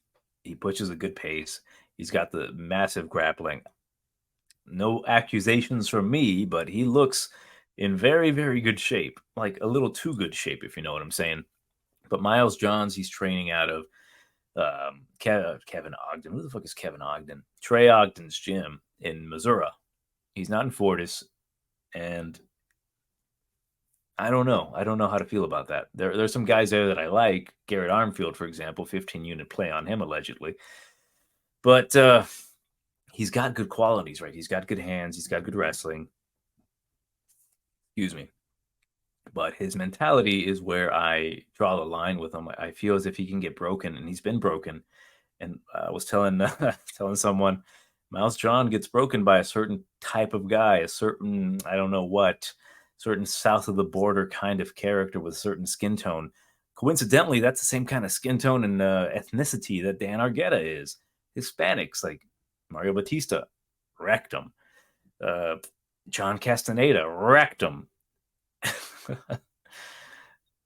He pushes a good pace. He's got the massive grappling. No accusations from me, but he looks in very, very good shape. Like a little too good shape, if you know what I'm saying. But Miles Johns, he's training out of Kevin Ogden. Who the fuck is Kevin Ogden? Trey Ogden's gym in Missouri. He's not in Fortis, and I don't know. I don't know how to feel about that. There's some guys there that I like. Garrett Armfield, for example, 15 unit play on him allegedly. But he's got good qualities, right? He's got good hands. He's got good wrestling. Excuse me. But his mentality is where I draw the line with him. I feel as if he can get broken, and he's been broken. And I was telling telling someone, Miles John gets broken by a certain type of guy, a certain I don't know what, certain south of the border kind of character with a certain skin tone. Coincidentally, that's the same kind of skin tone and ethnicity that Dan Argueta is. Hispanics like Mario Batista, wrecked him. John Castaneda, wrecked him.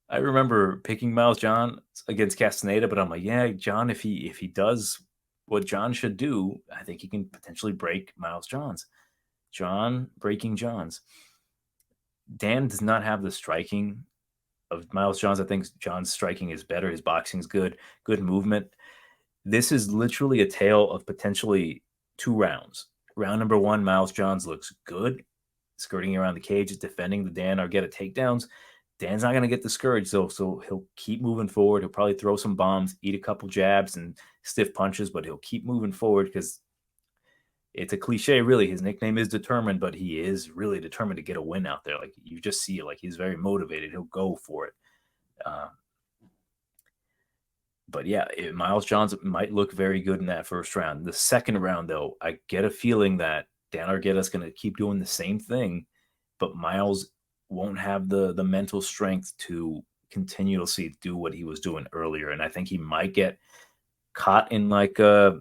I remember picking Miles John against Castaneda, but I'm like, yeah, John, if he does what John should do, I think he can potentially break Miles Johns. John breaking Johns. Dan does not have the striking of Miles Johns. I think John's striking is better. His boxing's good, good movement. This is literally a tale of potentially 2 rounds. Round number 1, Miles Johns looks good, skirting around the cage, defending the Dan Argueta takedowns. Dan's not going to get discouraged, though, so he'll keep moving forward. He'll probably throw some bombs, eat a couple jabs and stiff punches, but he'll keep moving forward because it's a cliche, really. His nickname is Determined, but he is really determined to get a win out there. Like, you just see it. Like, he's very motivated. He'll go for it. But yeah, Miles Johns might look very good in that first round. The second round, though, I get a feeling that Dan Argueta is going to keep doing the same thing, but Miles won't have the mental strength to continuously do what he was doing earlier. And I think he might get caught in like a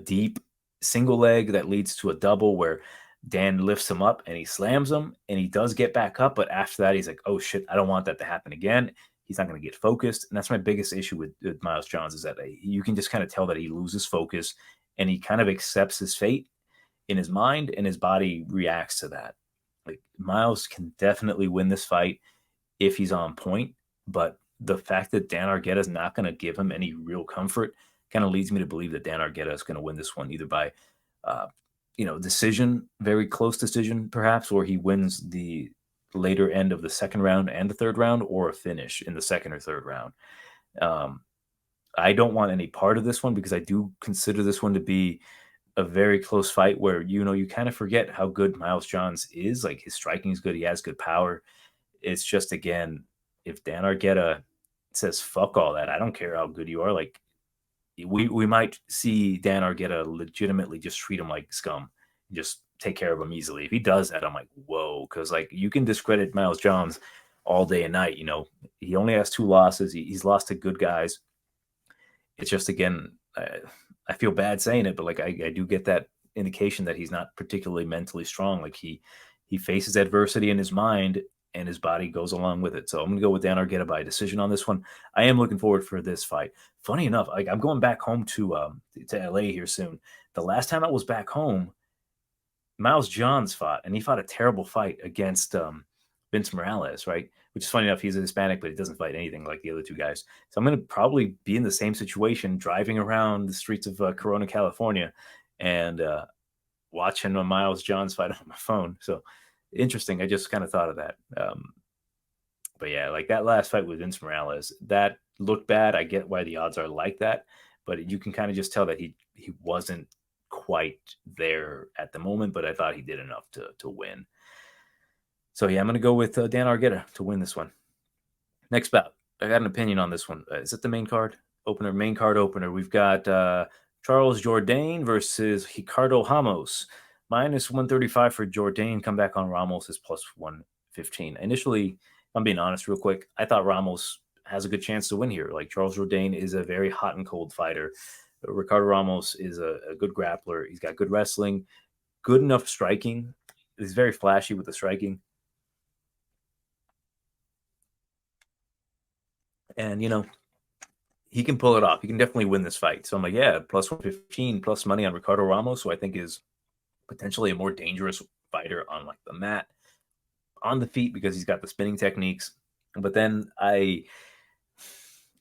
deep single leg that leads to a double where Dan lifts him up and he slams him and he does get back up. But after that, he's like, oh shit, I don't want that to happen again. He's not going to get focused. And that's my biggest issue with Miles Johns is that you can just kind of tell that he loses focus and he kind of accepts his fate in his mind and his body reacts to that. Like Miles can definitely win this fight if he's on point, but the fact that Dan Argueta is not going to give him any real comfort kind of leads me to believe that Dan Argueta is going to win this one either by, decision, very close decision perhaps, or he wins the later end of the second round and the third round, or a finish in the second or third round. I don't want any part of this one because I do consider this one to be a very close fight where, you kind of forget how good Miles Johns is. Like his striking is good. He has good power. It's just, again, if Dan Argueta says, fuck all that, I don't care how good you are. Like we might see Dan Argueta legitimately just treat him like scum, just take care of him easily. If he does that, I'm like, whoa, because like you can discredit Miles Johns all day and night. He only has 2 losses. He's lost to good guys. It's just, again, I feel bad saying it, but like I do get that indication that he's not particularly mentally strong. Like he faces adversity in his mind and his body goes along with it. So I'm going to go with Dan Argueta by decision on this one. I am looking forward for this fight. Funny enough, like I'm going back home to LA here soon. The last time I was back home, Miles Johns fought, and he fought a terrible fight against Vince Morales, right? Which is funny enough, he's a Hispanic, but he doesn't fight anything like the other 2 guys. So I'm going to probably be in the same situation, driving around the streets of Corona, California, and watching a Miles Johns fight on my phone. So interesting. I just kind of thought of that. But yeah, like that last fight with Vince Morales, that looked bad. I get why the odds are like that, but you can kind of just tell that he wasn't quite there at the moment, but I thought he did enough to win. So yeah, I'm going to go with Dan Argueta to win this one. Next bout. I got an opinion on this one. Is it the main card opener? Main card opener. We've got Charles Jourdain versus Ricardo Ramos. Minus 135 for Jourdain. Come back on Ramos is plus 115. Initially, if I'm being honest real quick, I thought Ramos has a good chance to win here. Like Charles Jourdain is a very hot and cold fighter. Ricardo Ramos is a good grappler. He's got good wrestling, good enough striking. He's very flashy with the striking. And, he can pull it off. He can definitely win this fight. So I'm like, yeah, plus 115, plus money on Ricardo Ramos, who I think is potentially a more dangerous fighter on like the mat, on the feet, because he's got the spinning techniques. But then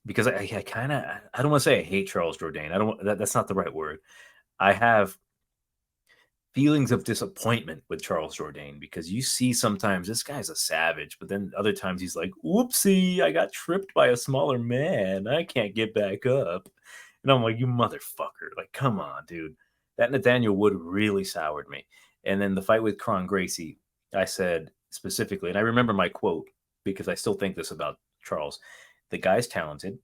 because I kind of, I don't want to say I hate Charles Jourdain. That's not the right word. I have feelings of disappointment with Charles Jourdain, because you see sometimes this guy's a savage, but then other times he's like, "Whoopsie, I got tripped by a smaller man. I can't get back up." And I'm like, "You motherfucker! Like, come on, dude." That Nathaniel Wood really soured me. And then the fight with Kron Gracie, I said specifically, and I remember my quote because I still think this about Charles: the guy's talented.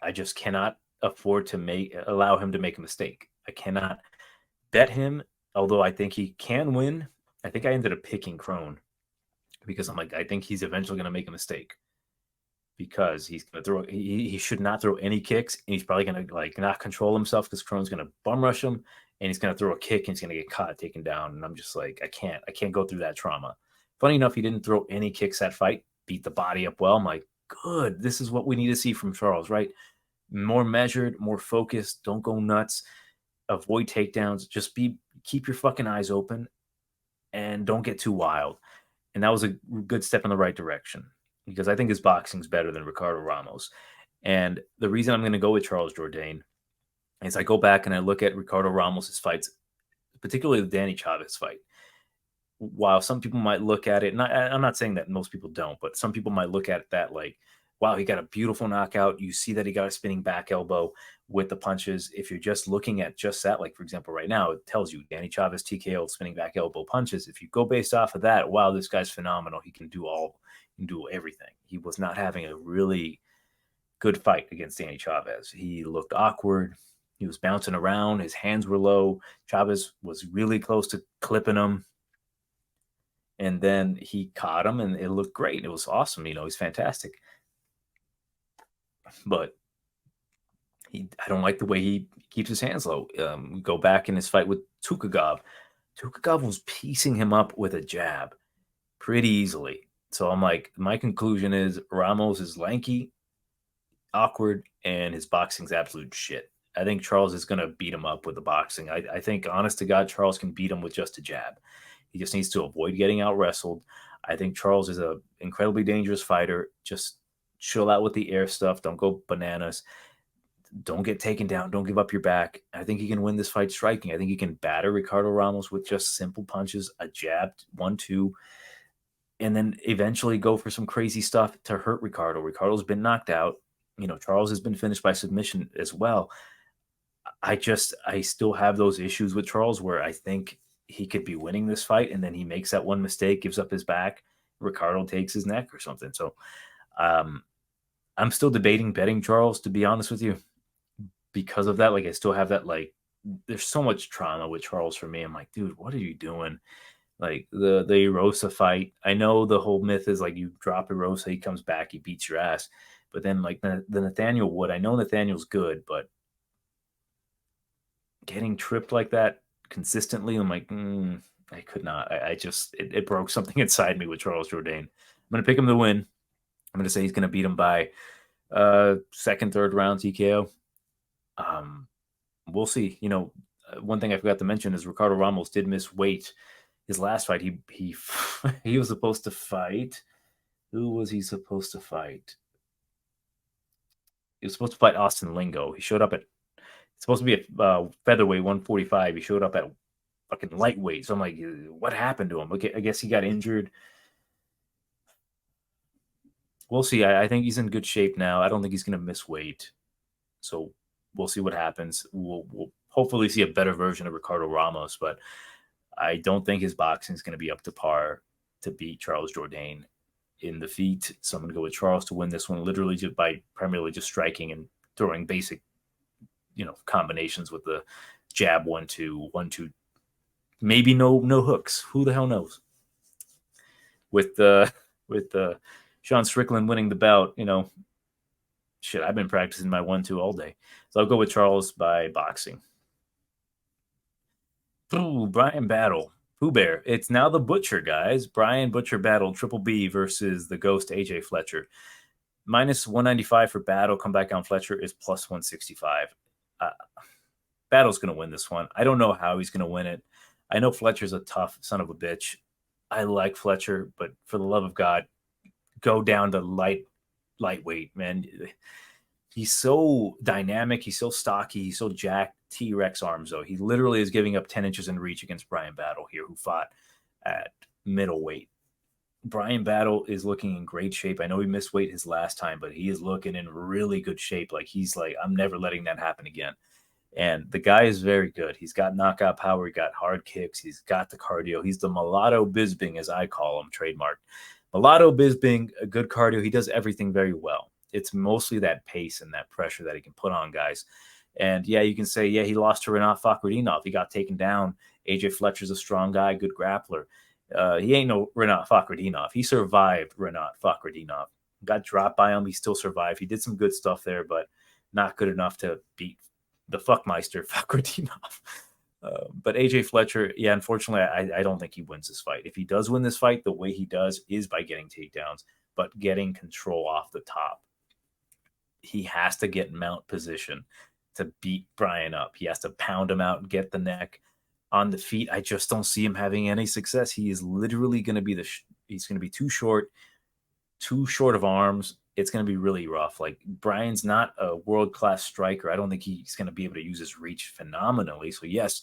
I just cannot afford to allow him to make a mistake. I cannot bet him, although I think he can win. I think I ended up picking Crone because I'm like, I think he's eventually going to make a mistake, because he's going to throw. He should not throw any kicks, and he's probably going to like not control himself because Crone's going to bum rush him, and he's going to throw a kick and he's going to get caught, taken down. And I'm just like, I can't go through that trauma. Funny enough, he didn't throw any kicks that fight, beat the body up well. I'm like, good. This is what we need to see from Charles, right? More measured, more focused. Don't go nuts. Avoid takedowns. Just keep your fucking eyes open and don't get too wild. And that was a good step in the right direction, because I think his boxing's better than Ricardo Ramos. And the reason I'm going to go with Charles Jourdain is I go back and I look at Ricardo Ramos's fights, particularly the Danny Chavez fight. While some people might look at it, and I'm not saying that most people don't, but some people might look at that like, wow, he got a beautiful knockout. You see that he got a spinning back elbow with the punches. If you're just looking at just that, like, for example, right now, it tells you Danny Chavez TKO, spinning back elbow punches. If you go based off of that, wow, this guy's phenomenal. He can do everything. He was not having a really good fight against Danny Chavez. He looked awkward. He was bouncing around. His hands were low. Chavez was really close to clipping him. And then he caught him, and it looked great. It was awesome. He's fantastic. But I don't like the way he keeps his hands low. Go back in his fight with Tukagov. Tukagov was piecing him up with a jab pretty easily. So I'm like, my conclusion is Ramos is lanky, awkward, and his boxing's absolute shit. I think Charles is going to beat him up with the boxing. I think, honest to God, Charles can beat him with just a jab. He just needs to avoid getting out wrestled. I think Charles is an incredibly dangerous fighter. Just chill out with the air stuff. Don't go bananas. Don't get taken down. Don't give up your back. I think he can win this fight striking. I think he can batter Ricardo Ramos with just simple punches, a jab, 1-2, and then eventually go for some crazy stuff to hurt Ricardo. Ricardo's been knocked out. Charles has been finished by submission as well. I still have those issues with Charles where I think he could be winning this fight, and then he makes that one mistake, gives up his back, Ricardo takes his neck or something. So I'm still debating betting Charles, to be honest with you, because of that. Like, I still have that, like, there's so much trauma with Charles for me. I'm like, dude, what are you doing? Like the Erosa fight, I know the whole myth is like, you drop Erosa, he comes back, he beats your ass. But then like the Nathaniel Wood, I know Nathaniel's good, but getting tripped like that consistently, I'm like, I could not. I just, it broke something inside me with Charles Jourdain. I'm going to pick him to win. I'm going to say he's going to beat him by second, third round TKO. We'll see. One thing I forgot to mention is Ricardo Ramos did miss weight. His last fight, he he was supposed to fight. Who was he supposed to fight? He was supposed to fight Austin Lingo. He showed up at, it's supposed to be a featherweight 145. He showed up at fucking lightweight. So I'm like, what happened to him? Okay, I guess he got injured. We'll see. I think he's in good shape now. I don't think he's going to miss weight. So we'll see what happens. We'll hopefully see a better version of Ricardo Ramos, but I don't think his boxing is going to be up to par to beat Charles Jourdain in the feet. So I'm going to go with Charles to win this one, literally just by primarily just striking and throwing basic, combinations with the jab, 1-2, 1-2, maybe no hooks. Who the hell knows? With Sean Strickland winning the bout, Shit, I've been practicing my 1-2 all day. So I'll go with Charles by boxing. Ooh, Brian Battle. Pooh Bear. It's now the Butcher, guys. Brian Butcher Battle, Triple B versus the Ghost AJ Fletcher. Minus 195 for Battle. Come back on Fletcher is plus 165. Battle's going to win this one. I don't know how he's going to win it. I know Fletcher's a tough son of a bitch. I like Fletcher, but for the love of God, go down to lightweight, man. He's so dynamic. He's so stocky. He's so jacked. T-Rex arms, though. He literally is giving up 10 inches in reach against Brian Battle here, who fought at middleweight. Brian Battle is looking in great shape. I know he missed weight his last time, but he is looking in really good shape. Like, he's like, I'm never letting that happen again. And the guy is very good. He's got knockout power. He got hard kicks. He's got the cardio. He's the Mulatto Bisping, as I call him, trademarked. Mulatto Bisping, a good cardio. He does everything very well. It's mostly that pace and that pressure that he can put on guys. And yeah, you can say, yeah, he lost to Renat Fakhretdinov. He got taken down. AJ Fletcher's a strong guy, good grappler. He ain't no Renat Fakhretdinov. He survived Renat Fakhretdinov. Got dropped by him. He still survived. He did some good stuff there, but not good enough to beat the fuckmeister Fakhretdinov. But AJ Fletcher, yeah, unfortunately, I don't think he wins this fight. If he does win this fight, the way he does is by getting takedowns, but getting control off the top. He has to get mount position to beat Brian up. He has to pound him out and get the neck. On the feet, I just don't see him having any success. He is literally going to be he's going to be too short of arms. It's going to be really rough. Like, Brian's not a world-class striker. I don't think he's going to be able to use his reach phenomenally. So yes,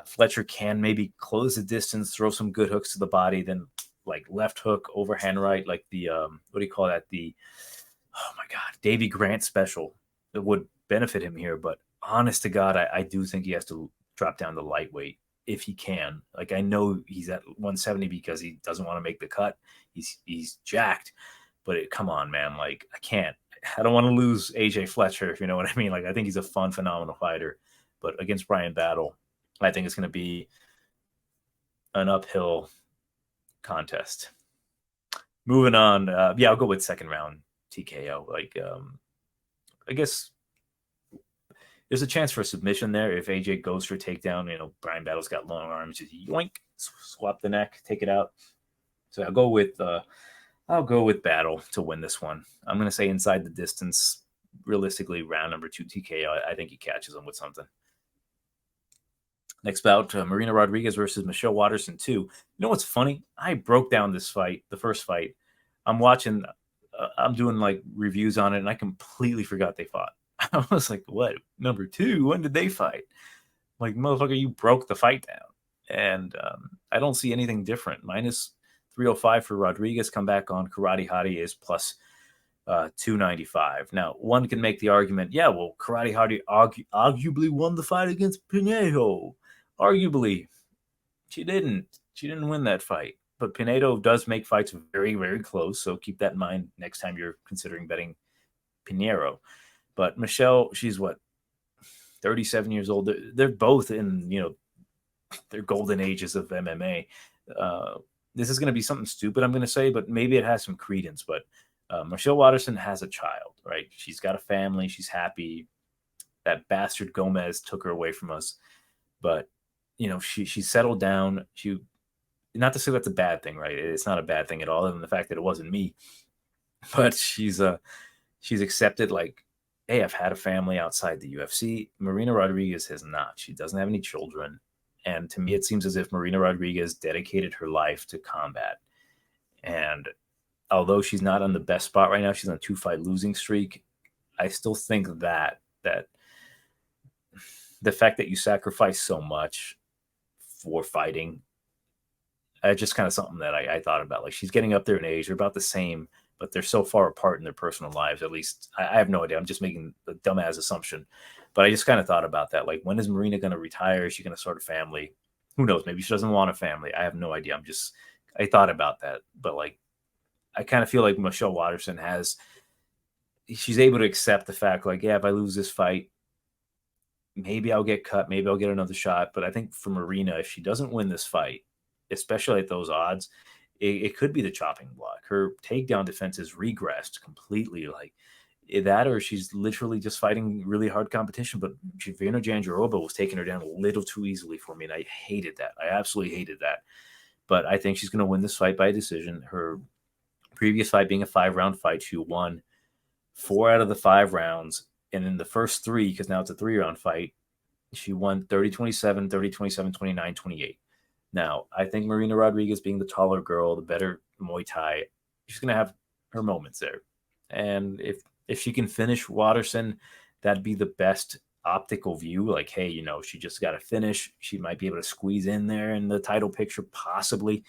Fletcher can maybe close the distance, throw some good hooks to the body, then like left hook, overhand right, like the what do you call that? Oh my God, Davy Grant special. It would benefit him here, but honest to God, I do think he has to drop down to lightweight if he can. Like, I know he's at 170 because he doesn't want to make the cut. He's jacked, but come on, man. Like, I don't want to lose AJ Fletcher, if you know what I mean. Like, I think he's a fun, phenomenal fighter, but against Brian Battle, I think it's going to be an uphill contest. Moving on. Yeah, I'll go with second round TKO. Like, I guess there's a chance for a submission there if AJ goes for a takedown. You know, Brian Battle's got long arms. Just yoink, swap the neck, take it out. So I'll go with Battle to win this one. I'm going to say inside the distance, realistically, round number 2 TKO. I think he catches him with something. Next bout, Marina Rodriguez versus Michelle Waterson 2. You know what's funny? I broke down this fight, the first fight. I'm doing like reviews on it, and I completely forgot they fought. I was like, what? Number 2? When did they fight? Like, motherfucker, you broke the fight down. And I don't see anything different. Minus 305 for Rodriguez. Come back on Karate Hottie is plus 295. Now, one can make the argument, yeah, well, Karate Hottie arguably won the fight against Pinedo. Arguably. She didn't win that fight. But Pinedo does make fights very, very close. So keep that in mind next time you're considering betting Pinheiro. But Michelle, she's 37 years old. They're both in, their golden ages of MMA. This is going to be something stupid, I'm going to say, but maybe it has some credence. But Michelle Waterson has a child, right? She's got a family. She's happy. That bastard Gomez took her away from us. But, she settled down. Not to say that's a bad thing, right? It's not a bad thing at all, other than the fact that it wasn't me. But she's accepted, like, hey, I've had a family outside the UFC. Marina Rodriguez has not. She doesn't have any children. And to me, it seems as if Marina Rodriguez dedicated her life to combat. And although she's not on the best spot right now, she's on a 2-fight losing streak. I still think that the fact that you sacrifice so much for fighting, just kind of something that I thought about. Like, she's getting up there in age. They're about the same, but they're so far apart in their personal lives. At least I have no idea. I'm just making a dumbass assumption, but I just kind of thought about that. Like, when is Marina going to retire? Is she going to start a family? Who knows? Maybe she doesn't want a family. I have no idea. I thought about that, but like, I kind of feel like Michelle Waterson she's able to accept the fact, like, yeah, if I lose this fight, maybe I'll get cut. Maybe I'll get another shot. But I think for Marina, if she doesn't win this fight, especially at those odds, it could be the chopping block. Her takedown defense has regressed completely. Like, That, or she's literally just fighting really hard competition. But Jovana Jandiroba was taking her down a little too easily for me, and I hated that. I absolutely hated that. But I think she's going to win this fight by decision. Her previous fight being a 5-round fight, she won 4 out of the 5 rounds. And in the first 3, because now it's a 3-round fight, she won 30-27, 30-27, 29-28. Now, I think Marina Rodriguez, being the taller girl, the better Muay Thai, she's going to have her moments there. And if she can finish Waterson, that'd be the best optical view. Like, hey, you know, she just got to finish. She might be able to squeeze in there in the title picture, possibly.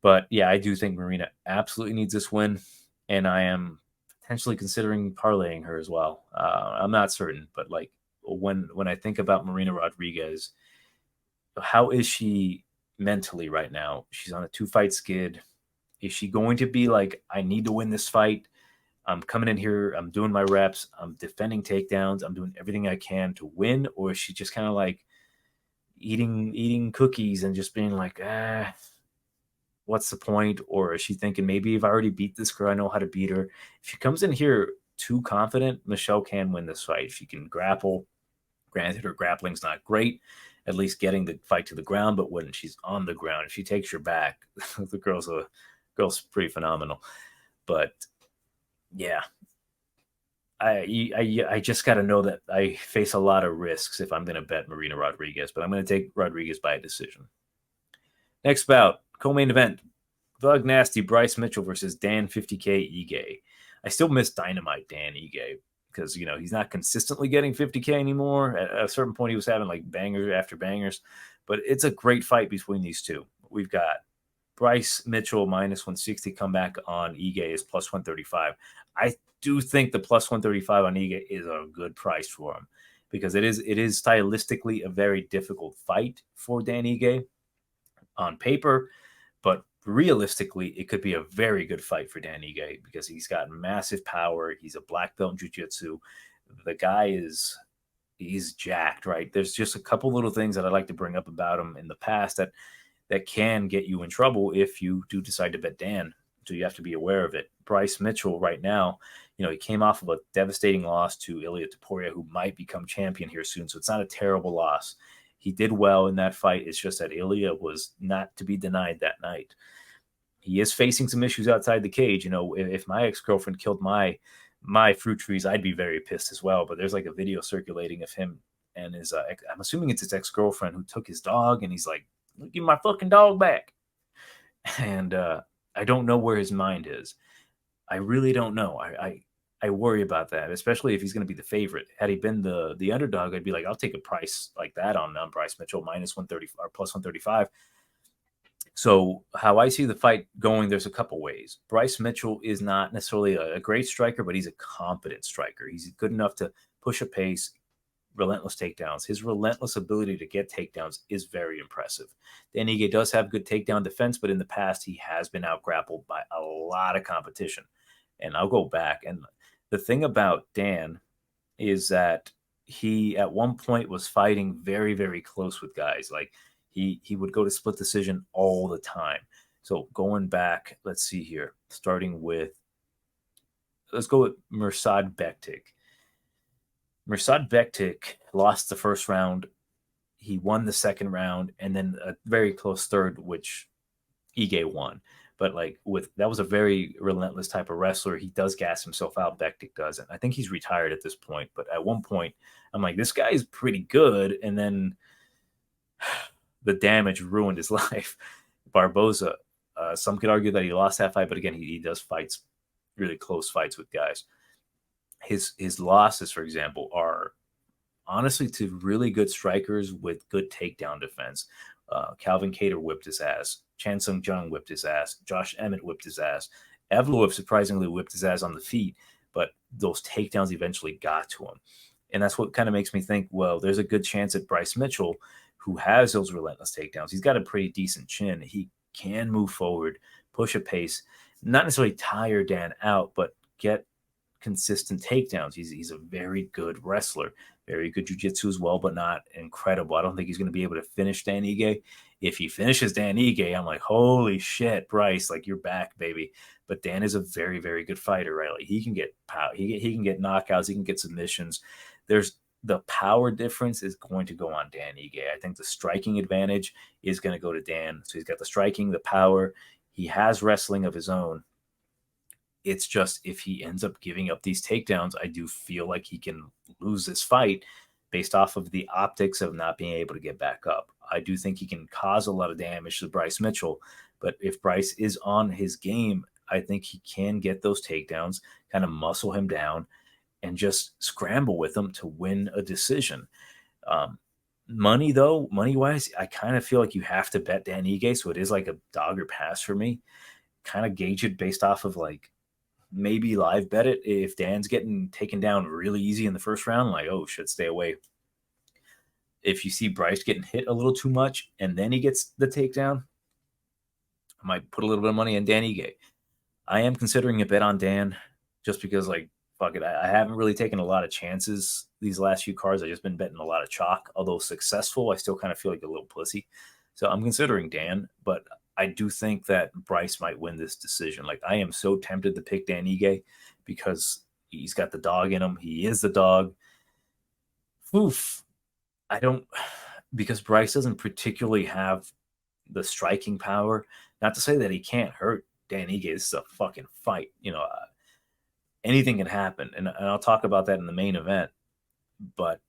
But yeah, I do think Marina absolutely needs this win, and I am potentially considering parlaying her as well. I'm not certain, but like when I think about Marina Rodriguez, how is she mentally right now? She's on a 2-fight skid. Is she going to be like, I need to win this fight? I'm coming in here, I'm doing my reps, I'm defending takedowns, I'm doing everything I can to win? Or is she just kind of like eating cookies and just being like, what's the point? Or is she thinking, maybe if I already beat this girl, I know how to beat her? If she comes in here too confident, Michelle can win this fight. She can grapple. Granted, her grappling's not great, at least getting the fight to the ground, but when she's on the ground, if she takes your back, the girl's pretty phenomenal. But yeah, I just got to know that I face a lot of risks if I'm going to bet Marina Rodriguez, but I'm going to take Rodriguez by a decision. Next bout, co-main event, Thug Nasty Bryce Mitchell versus Dan 50K Ige. I still miss Dynamite Dan Ige because, you know, he's not consistently getting 50K anymore. At a certain point, he was having like bangers after bangers, but it's a great fight between these two. We've got Bryce Mitchell minus 160 comeback on Ige is plus 135. I do think the plus 135 on Ige is a good price for him because it is stylistically a very difficult fight for Dan Ige on paper, but realistically, it could be a very good fight for Dan Ige because he's got massive power. He's a black belt in jiu-jitsu. The guy he's jacked, right? There's just a couple little things that I'd like to bring up about him in the past that can get you in trouble if you do decide to bet Dan. So you have to be aware of it. Bryce Mitchell right now, you know, he came off of a devastating loss to Ilia Topuria, who might become champion here soon. So it's not a terrible loss. He did well in that fight. It's just that Ilia was not to be denied that night. He is facing some issues outside the cage. You know, if my ex-girlfriend killed my fruit trees, I'd be very pissed as well. But there's like a video circulating of him and his, I'm assuming it's his ex-girlfriend who took his dog, and he's like, give my fucking dog back. And I don't know where his mind is. I really don't know. I worry about that, especially if he's going to be the favorite. Had he been the underdog, I'd be like, I'll take a price like that on Bryce Mitchell minus 130 or plus 135. So how I see the fight going, there's a couple ways. Bryce Mitchell is not necessarily a great striker, but he's a competent striker. He's good enough to push a pace, relentless takedowns. His relentless ability to get takedowns is very impressive. Dan Ige does have good takedown defense, but in the past, he has been out-grappled by a lot of competition. And I'll go back. And the thing about Dan is that he, at one point, was fighting very, very close with guys. Like, he would go to split decision all the time. So going back, let's see here, let's go with Mirsad Bektik. Mirsad Bektik lost the first round. He won the second round, and then a very close third, which Ige won. But like that was a very relentless type of wrestler. He does gas himself out. Bektik doesn't. I think he's retired at this point. But at one point, I'm like, this guy is pretty good. And then the damage ruined his life. Barboza, some could argue that he lost that fight, but again, he does fights, really close fights with guys. His losses, for example, are honestly to really good strikers with good takedown defense. Calvin Kattar whipped his ass. Chan Sung Jung whipped his ass. Josh Emmett whipped his ass. Evloev surprisingly whipped his ass on the feet, but those takedowns eventually got to him. And that's what kind of makes me think, well, there's a good chance that Bryce Mitchell, who has those relentless takedowns, he's got a pretty decent chin. He can move forward, push a pace, not necessarily tire Dan out, but get consistent takedowns. He's a very good wrestler, very good jiu-jitsu as well, but not incredible. I don't think he's going to be able to finish Dan Ige. If he finishes Dan Ige, I'm like, holy shit, Bryce, like you're back, baby. But Dan is a very, very good fighter, right? Like he can get power, he can get knockouts, he can get submissions. There's the power difference is going to go on Dan Ige. I think the striking advantage is going to go to Dan. So he's got the striking, the power. He has wrestling of his own. It's just if he ends up giving up these takedowns, I do feel like he can lose this fight based off of the optics of not being able to get back up. I do think he can cause a lot of damage to Bryce Mitchell, but if Bryce is on his game, I think he can get those takedowns, kind of muscle him down, and just scramble with him to win a decision. Money wise, I kind of feel like you have to bet Dan Ige, so it is like a dog or pass for me. Kind of gauge it based off of like maybe live bet it. If Dan's getting taken down really easy in the first round, like, oh shit, stay away. If you see Bryce getting hit a little too much and then he gets the takedown, I might put a little bit of money on Dan Ige. I am considering a bet on Dan just because, like, fuck it. I haven't really taken a lot of chances these last few cards. I've just been betting a lot of chalk. Although successful, I still kind of feel like a little pussy. So I'm considering Dan, but I do think that Bryce might win this decision. Like, I am so tempted to pick Dan Ige because he's got the dog in him. He is the dog. Oof. Because Bryce doesn't particularly have the striking power. Not to say that he can't hurt Dan Ige. This is a fucking fight. Anything can happen. And I'll talk about that in the main event. But,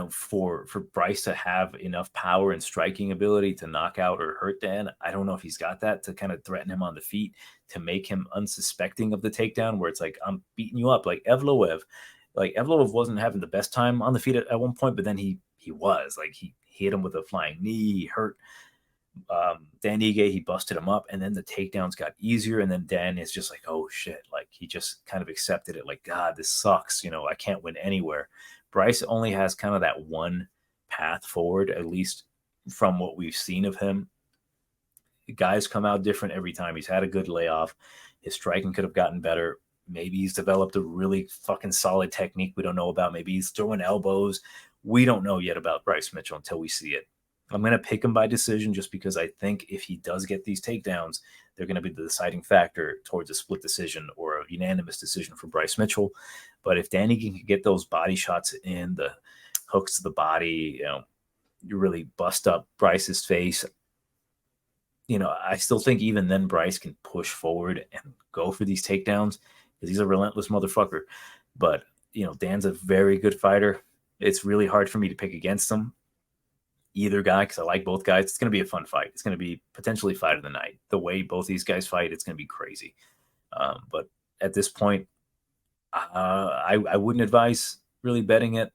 for Bryce to have enough power and striking ability to knock out or hurt Dan, I don't know if he's got that to kind of threaten him on the feet, to make him unsuspecting of the takedown, where it's like, I'm beating you up. Like Evloev wasn't having the best time on the feet at one point, but then he was. Like, he hit him with a flying knee, he hurt Dan Ige, he busted him up, and then the takedowns got easier, and then Dan is just like, oh shit, like he just kind of accepted it, like, God, this sucks, I can't win anywhere. Bryce only has kind of that one path forward, at least from what we've seen of him. Guys come out different every time. He's had a good layoff. His striking could have gotten better. Maybe he's developed a really fucking solid technique we don't know about. Maybe he's throwing elbows. We don't know yet about Bryce Mitchell until we see it. I'm going to pick him by decision just because I think if he does get these takedowns, they're going to be the deciding factor towards a split decision or a unanimous decision for Bryce Mitchell. But if Danny can get those body shots in, the hooks to the body, you really bust up Bryce's face. I still think even then Bryce can push forward and go for these takedowns because he's a relentless motherfucker. But, Dan's a very good fighter. It's really hard for me to pick against him. Either guy, because I like both guys. It's going to be a fun fight. It's going to be potentially fight of the night. The way both these guys fight, it's going to be crazy. But at this point, I wouldn't advise really betting it,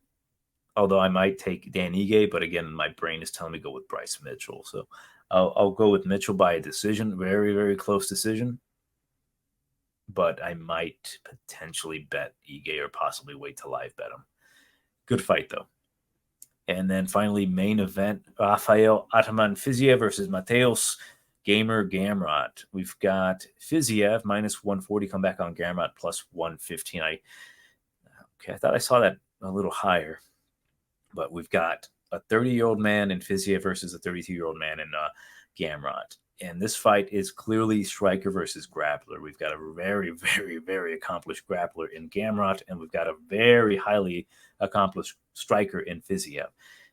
although I might take Dan Ige. But again, my brain is telling me to go with Bryce Mitchell. So I'll go with Mitchell by a decision, very, very close decision. But I might potentially bet Ige or possibly wait till live bet him. Good fight, though. And then finally, main event, Rafael Ataman Fiziev versus Mateusz Gamrot. We've got Fiziev minus 140, come back on Gamrot plus 115. I thought I saw that a little higher. But we've got a 30-year-old man in Fiziev versus a 32-year-old man in Gamrot. And this fight is clearly striker versus grappler. We've got a very, very, very accomplished grappler in Gamrot, and we've got a very highly accomplished striker in Fiziev.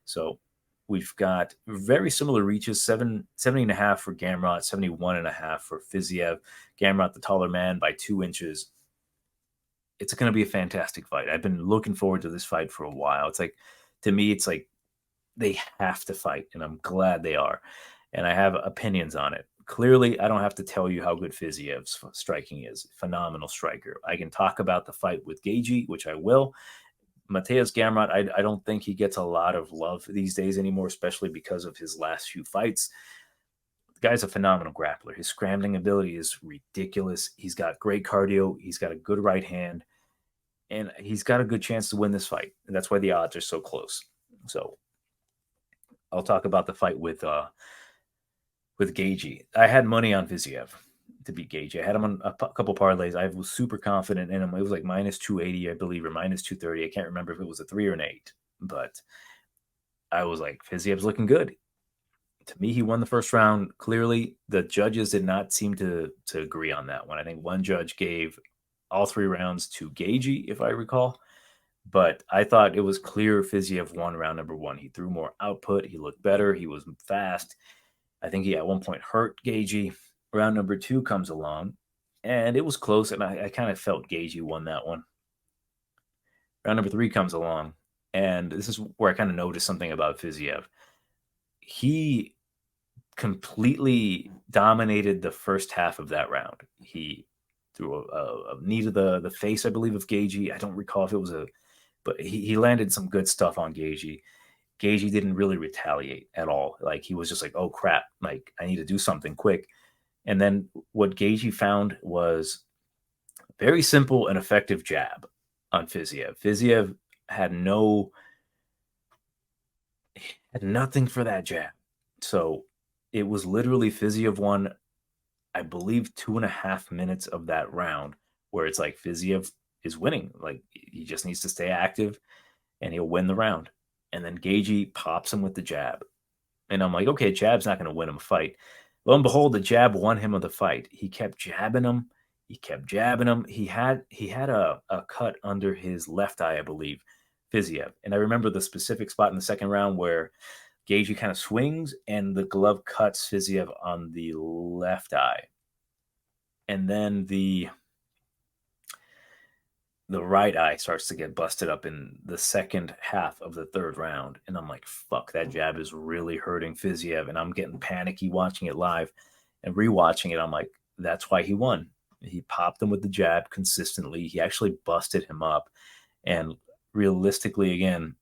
So we've got very similar reaches, 70.5 for Gamrot, 71.5 for Fiziev. Gamrot, the taller man, by 2 inches. It's going to be a fantastic fight. I've been looking forward to this fight for a while. It's like, to me, it's like they have to fight, and I'm glad they are. And I have opinions on it. Clearly, I don't have to tell you how good Fiziev's striking is. Phenomenal striker. I can talk about the fight with Gagey, which I will. Mateusz Gamrot, I don't think he gets a lot of love these days anymore, especially because of his last few fights. The guy's a phenomenal grappler. His scrambling ability is ridiculous. He's got great cardio. He's got a good right hand. And he's got a good chance to win this fight. And that's why the odds are so close. So I'll talk about the fight with Gagey. I had money on Fiziev to beat Gage. I had him on a couple parlays. I was super confident in him. It was like minus 280, I believe, or minus 230. I can't remember if it was a 3 or an 8, but I was like, Fiziev's looking good. To me, he won the first round. Clearly, the judges did not seem to agree on that one. I think one judge gave all 3 rounds to Gagey, if I recall. But I thought it was clear Fiziev won round number 1. He threw more output. He looked better. He was fast. I think he at one point hurt Gagey. Round number 2 comes along, and it was close, and I kind of felt Gagey won that one. Round number 3 comes along, and this is where I kind of noticed something about Fiziev. He completely dominated the first half of that round. He threw a knee to the face, I believe, of Gagey. I don't recall if it was but he landed some good stuff on Gagey. Gagey didn't really retaliate at all. Like, he was just like, oh crap, like, I need to do something quick. And then what Gagey found was very simple and effective jab on Fiziev. Fiziev had nothing for that jab. So it was literally Fiziev won, I believe, 2.5 minutes of that round, where it's like Fiziev is winning. Like, he just needs to stay active and he'll win the round. And then Gagey pops him with the jab. And I'm like, okay, jab's not going to win him a fight. Lo and behold, the jab won him the fight. He kept jabbing him. He kept jabbing him. He had a cut under his left eye, I believe, Fiziev. And I remember the specific spot in the second round where Gagey kind of swings and the glove cuts Fiziev on the left eye. And then the right eye starts to get busted up in the second half of the third round. And I'm like, fuck, that jab is really hurting Fiziev. And I'm getting panicky watching it live and rewatching it. I'm like, that's why he won. He popped him with the jab consistently. He actually busted him up. And realistically, again,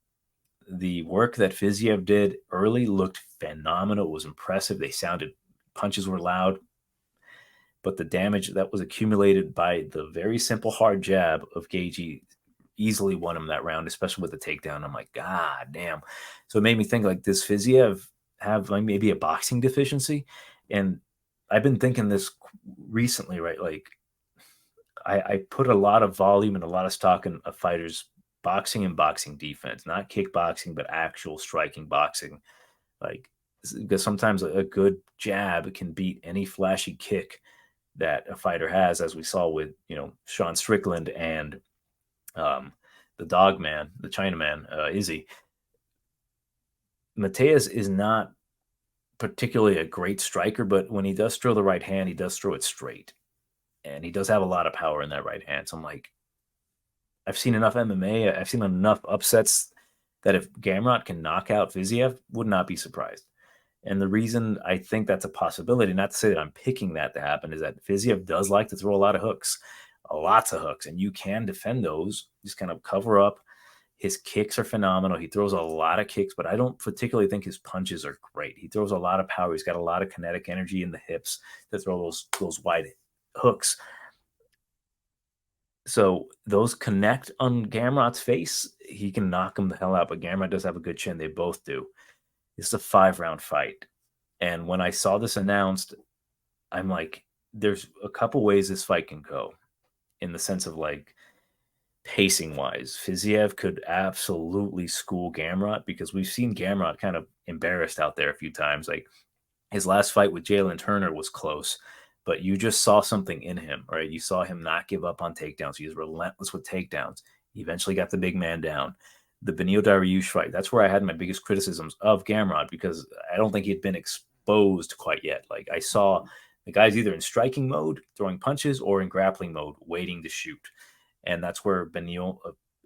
the work that Fiziev did early looked phenomenal. It was impressive. Punches were loud. But the damage that was accumulated by the very simple hard jab of Gagey easily won him that round, especially with the takedown. I'm like, God damn. So it made me think, like, does Fiziev have like maybe a boxing deficiency? And I've been thinking this recently, right? Like, I put a lot of volume and a lot of stock in a fighter's boxing and boxing defense, not kickboxing, but actual striking boxing. Like, because sometimes a good jab can beat any flashy kick that a fighter has, as we saw with, Sean Strickland and the dog man, the Chinaman, Izzy. Mateus is not particularly a great striker, but when he does throw the right hand, he does throw it straight. And he does have a lot of power in that right hand. So I'm like, I've seen enough MMA, I've seen enough upsets that if Gamrot can knock out Fiziev, would not be surprised. And the reason I think that's a possibility, not to say that I'm picking that to happen, is that Fiziev does like to throw a lot of hooks, lots of hooks, and you can defend those. Just kind of cover up. His kicks are phenomenal. He throws a lot of kicks, but I don't particularly think his punches are great. He throws a lot of power. He's got a lot of kinetic energy in the hips to throw those wide hooks. So those connect on Gamrot's face, he can knock him the hell out. But Gamrot does have a good chin. They both do. It's a 5-round fight. And when I saw this announced, I'm like, there's a couple ways this fight can go, in the sense of, like, pacing wise. Fiziev could absolutely school Gamrot, because we've seen Gamrot kind of embarrassed out there a few times. Like, his last fight with Jalen Turner was close, but you just saw something in him, right? You saw him not give up on takedowns. He was relentless with takedowns. He eventually got the big man down. The Beneil Dariush fight, that's where I had my biggest criticisms of Gamrot, because I don't think he'd been exposed quite yet. Like, I saw the guy's either in striking mode, throwing punches, or in grappling mode, waiting to shoot. And that's where Beneil,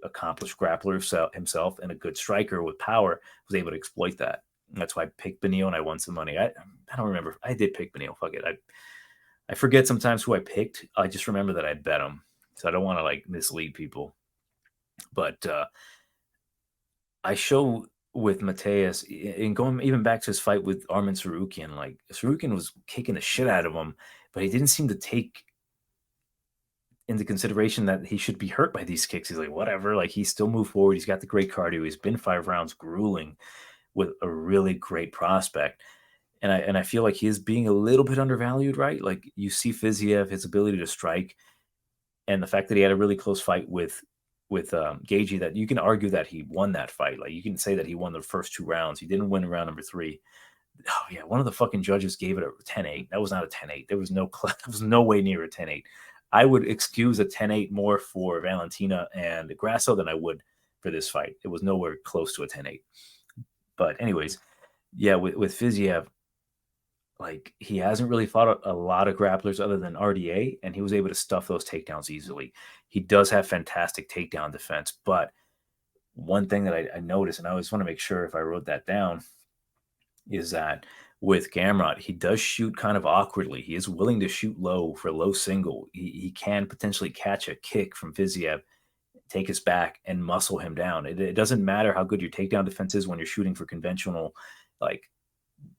accomplished grappler himself and a good striker with power, was able to exploit that. And that's why I picked Beneil and I won some money. I don't remember. I did pick Beneil. Fuck it. I forget sometimes who I picked. I just remember that I bet him. So I don't want to, like, mislead people. But I show with Mateus, and going even back to his fight with Arman Tsarukyan, like, Tsarukyan was kicking the shit out of him, but he didn't seem to take into consideration that he should be hurt by these kicks. He's like, whatever, like, he still moved forward. He's got the great cardio. He's been 5 rounds grueling with a really great prospect. And I feel like he is being a little bit undervalued, right? Like you see Fiziev, his ability to strike, and the fact that he had a really close fight with Gagey, that you can argue that he won that fight. Like you can say that he won the first 2 rounds. He didn't win round number 3. Oh yeah, one of the fucking judges gave it a 10-8. That was not a 10-8. There was no there was no way near a 10-8. I would excuse a 10-8 more for Valentina and Grasso than I would for this fight. It was nowhere close to a 10-8. But anyways, yeah, with Fiziev, like he hasn't really fought a lot of grapplers other than RDA, and he was able to stuff those takedowns easily. He does have fantastic takedown defense, but one thing that I noticed, and I always want to make sure if I wrote that down, is that with Gamrot, he does shoot kind of awkwardly. He is willing to shoot low for low single. He can potentially catch a kick from Fiziev, take his back, and muscle him down. It doesn't matter how good your takedown defense is when you're shooting for conventional like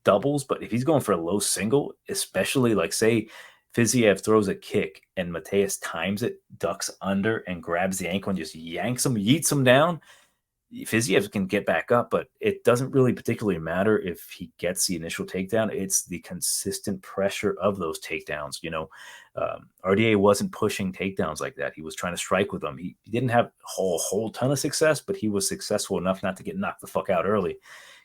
doubles, but if he's going for a low single, especially like say Fiziev throws a kick and Mateus times it, ducks under, and grabs the ankle and just yanks him, yeets him down, Fiziev can get back up, but it doesn't really particularly matter if he gets the initial takedown. It's the consistent pressure of those takedowns. RDA wasn't pushing takedowns like that. He was trying to strike with them. He didn't have a whole ton of success, but he was successful enough not to get knocked the fuck out early.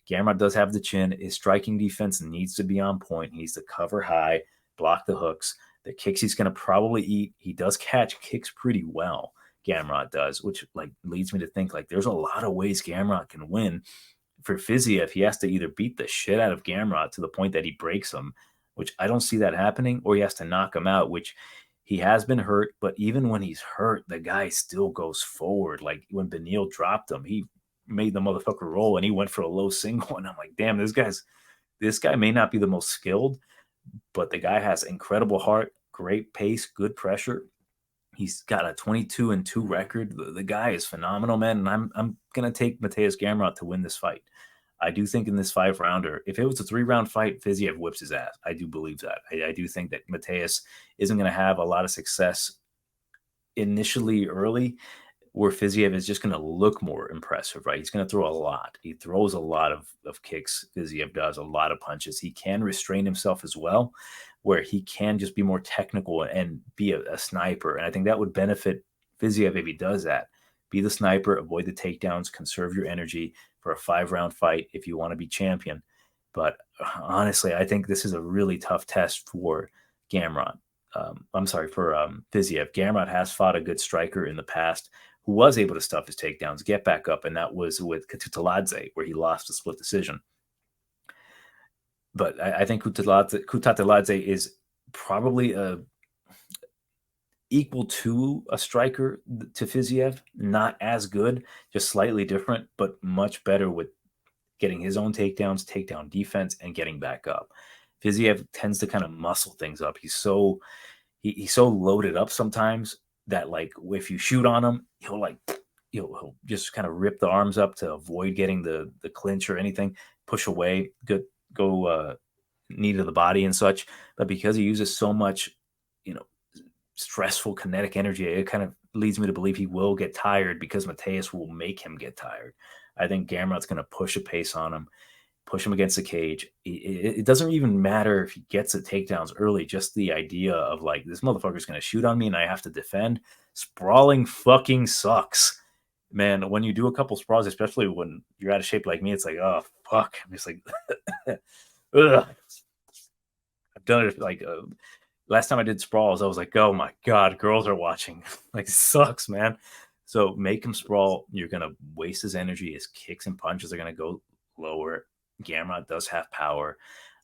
Gamrot does have the chin. His striking defense needs to be on point. He needs to cover high, block the hooks. The kicks he's going to probably eat. He does catch kicks pretty well. Gamrot does, which like leads me to think like there's a lot of ways Gamrot can win. For Fiziev, he has to either beat the shit out of Gamrot to the point that he breaks him, which I don't see that happening, or he has to knock him out, which he has been hurt. But even when he's hurt, the guy still goes forward. Like when Beneil dropped him, he made the motherfucker roll and he went for a low single. And I'm like, damn, this guy may not be the most skilled, but the guy has incredible heart, great pace, good pressure. He's got a 22-2 record. The guy is phenomenal, man. And I'm gonna take Mateus Gamrot to win this fight. I do think in this 5-rounder, if it was a 3-round fight, Fiziev whips his ass. I do believe that. I do think that Mateus isn't going to have a lot of success initially early, where Fiziev is just going to look more impressive, right? He's going to throw a lot. He throws a lot of kicks. Fiziev does a lot of punches. He can restrain himself as well, where he can just be more technical and be a sniper. And I think that would benefit Fiziev if he does that. Be the sniper, avoid the takedowns, conserve your energy for a 5-round fight if you want to be champion. But honestly, I think this is a really tough test for Gamrot. I'm sorry, for Fiziev. Gamrot has fought a good striker in the past who was able to stuff his takedowns, get back up, and that was with Kutateladze, where he lost a split decision. But I think Kutateladze is probably equal to a striker to Fiziev, not as good, just slightly different, but much better with getting his own takedowns, takedown defense, and getting back up. Fiziev tends to kind of muscle things up. He's so loaded up sometimes that like if you shoot on him, he'll just kind of rip the arms up to avoid getting the clinch or anything, push away, go knee to the body and such. But because he uses so much, stressful kinetic energy, it kind of leads me to believe he will get tired because Mateus will make him get tired. I think Gamrot's going to push a pace on him, push him against the cage. It doesn't even matter if he gets the takedowns early, just the idea of like, this motherfucker's going to shoot on me and I have to defend. Sprawling fucking sucks. Man, when you do a couple sprawls, especially when you're out of shape like me, it's like, oh, fuck. I'm just like, ugh. I've done it like, last time I did sprawls, I was like, oh my God, girls are watching. Like, it sucks, man. So make him sprawl. You're going to waste his energy. His kicks and punches are going to go lower. Gamrot does have power,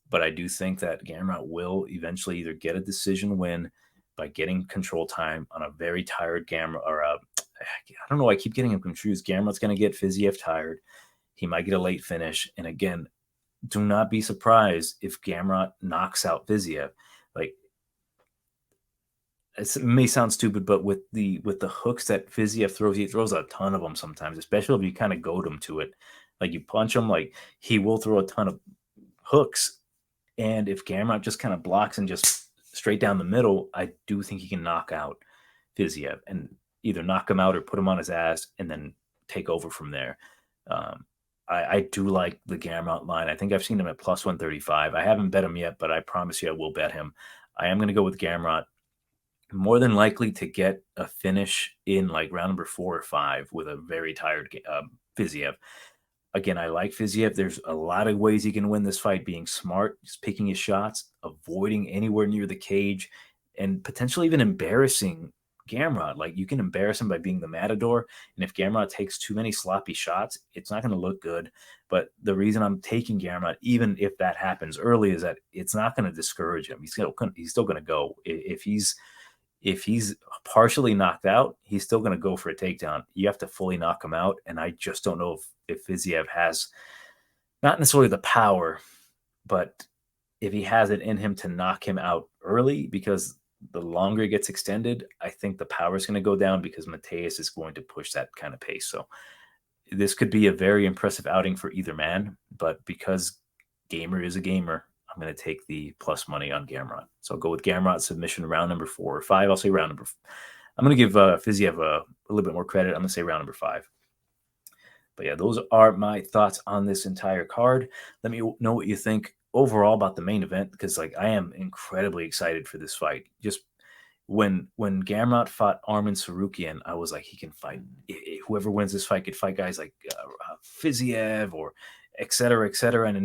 but I do think that Gamrot will eventually either get a decision win by getting control time on a very tired Gamrot, or I don't know, I keep getting him confused. Gamrot's going to get Fiziev tired. He might get a late finish. And again, do not be surprised if Gamrot knocks out Fiziev. Like, it may sound stupid, but with the hooks that Fiziev throws, he throws a ton of them sometimes, especially if you kind of goad him to it. Like, you punch him, like, he will throw a ton of hooks. And if Gamrot just kind of blocks and just straight down the middle, I do think he can knock out Fiziev and either knock him out or put him on his ass and then take over from there. I do like the Gamrot line. I think I've seen him at plus 135. I haven't bet him yet, but I promise you I will bet him. I am going to go with Gamrot. More than likely to get a finish in like round number 4 or 5 with a very tired Fiziev. Again, I like Fiziev. There's a lot of ways he can win this fight, being smart, just picking his shots, avoiding anywhere near the cage, and potentially even embarrassing Gamrot. Like, you can embarrass him by being the matador, and if Gamrot takes too many sloppy shots, it's not going to look good. But the reason I'm taking Gamrot, even if that happens early, is that it's not going to discourage him. He's still going to go. If he's partially knocked out, he's still going to go for a takedown. You have to fully knock him out, and I just don't know if Fiziev has not necessarily the power, but if he has it in him to knock him out early, because the longer it gets extended, I think the power is going to go down because Mateus is going to push that kind of pace. So this could be a very impressive outing for either man, but because Gamer is a gamer, I'm going to take the plus money on Gamrot. So I'll go with Gamrot submission round number 4 or 5. I'll say round number. I'm going to give Fiziev a little bit more credit. I'm going to say round number 5. But yeah, those are my thoughts on this entire card. Let me know what you think overall about the main event, because like I am incredibly excited for this fight. Just when Gamrot fought Arman Tsarukyan, I was like, he can fight. Whoever wins this fight could fight guys like Fiziev or et cetera, et cetera. And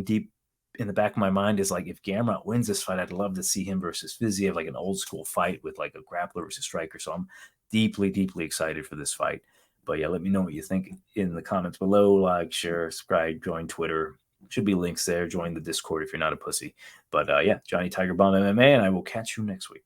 in the back of my mind is like, if Gamrot wins this fight, I'd love to see him versus Fiziev, like an old school fight with like a grappler versus striker. So I'm deeply, deeply excited for this fight. But yeah, let me know what you think in the comments below. Like, share, subscribe, join Twitter. Should be links there. Join the Discord if you're not a pussy. But yeah, Johnny Tiger Bomb MMA, and I will catch you next week.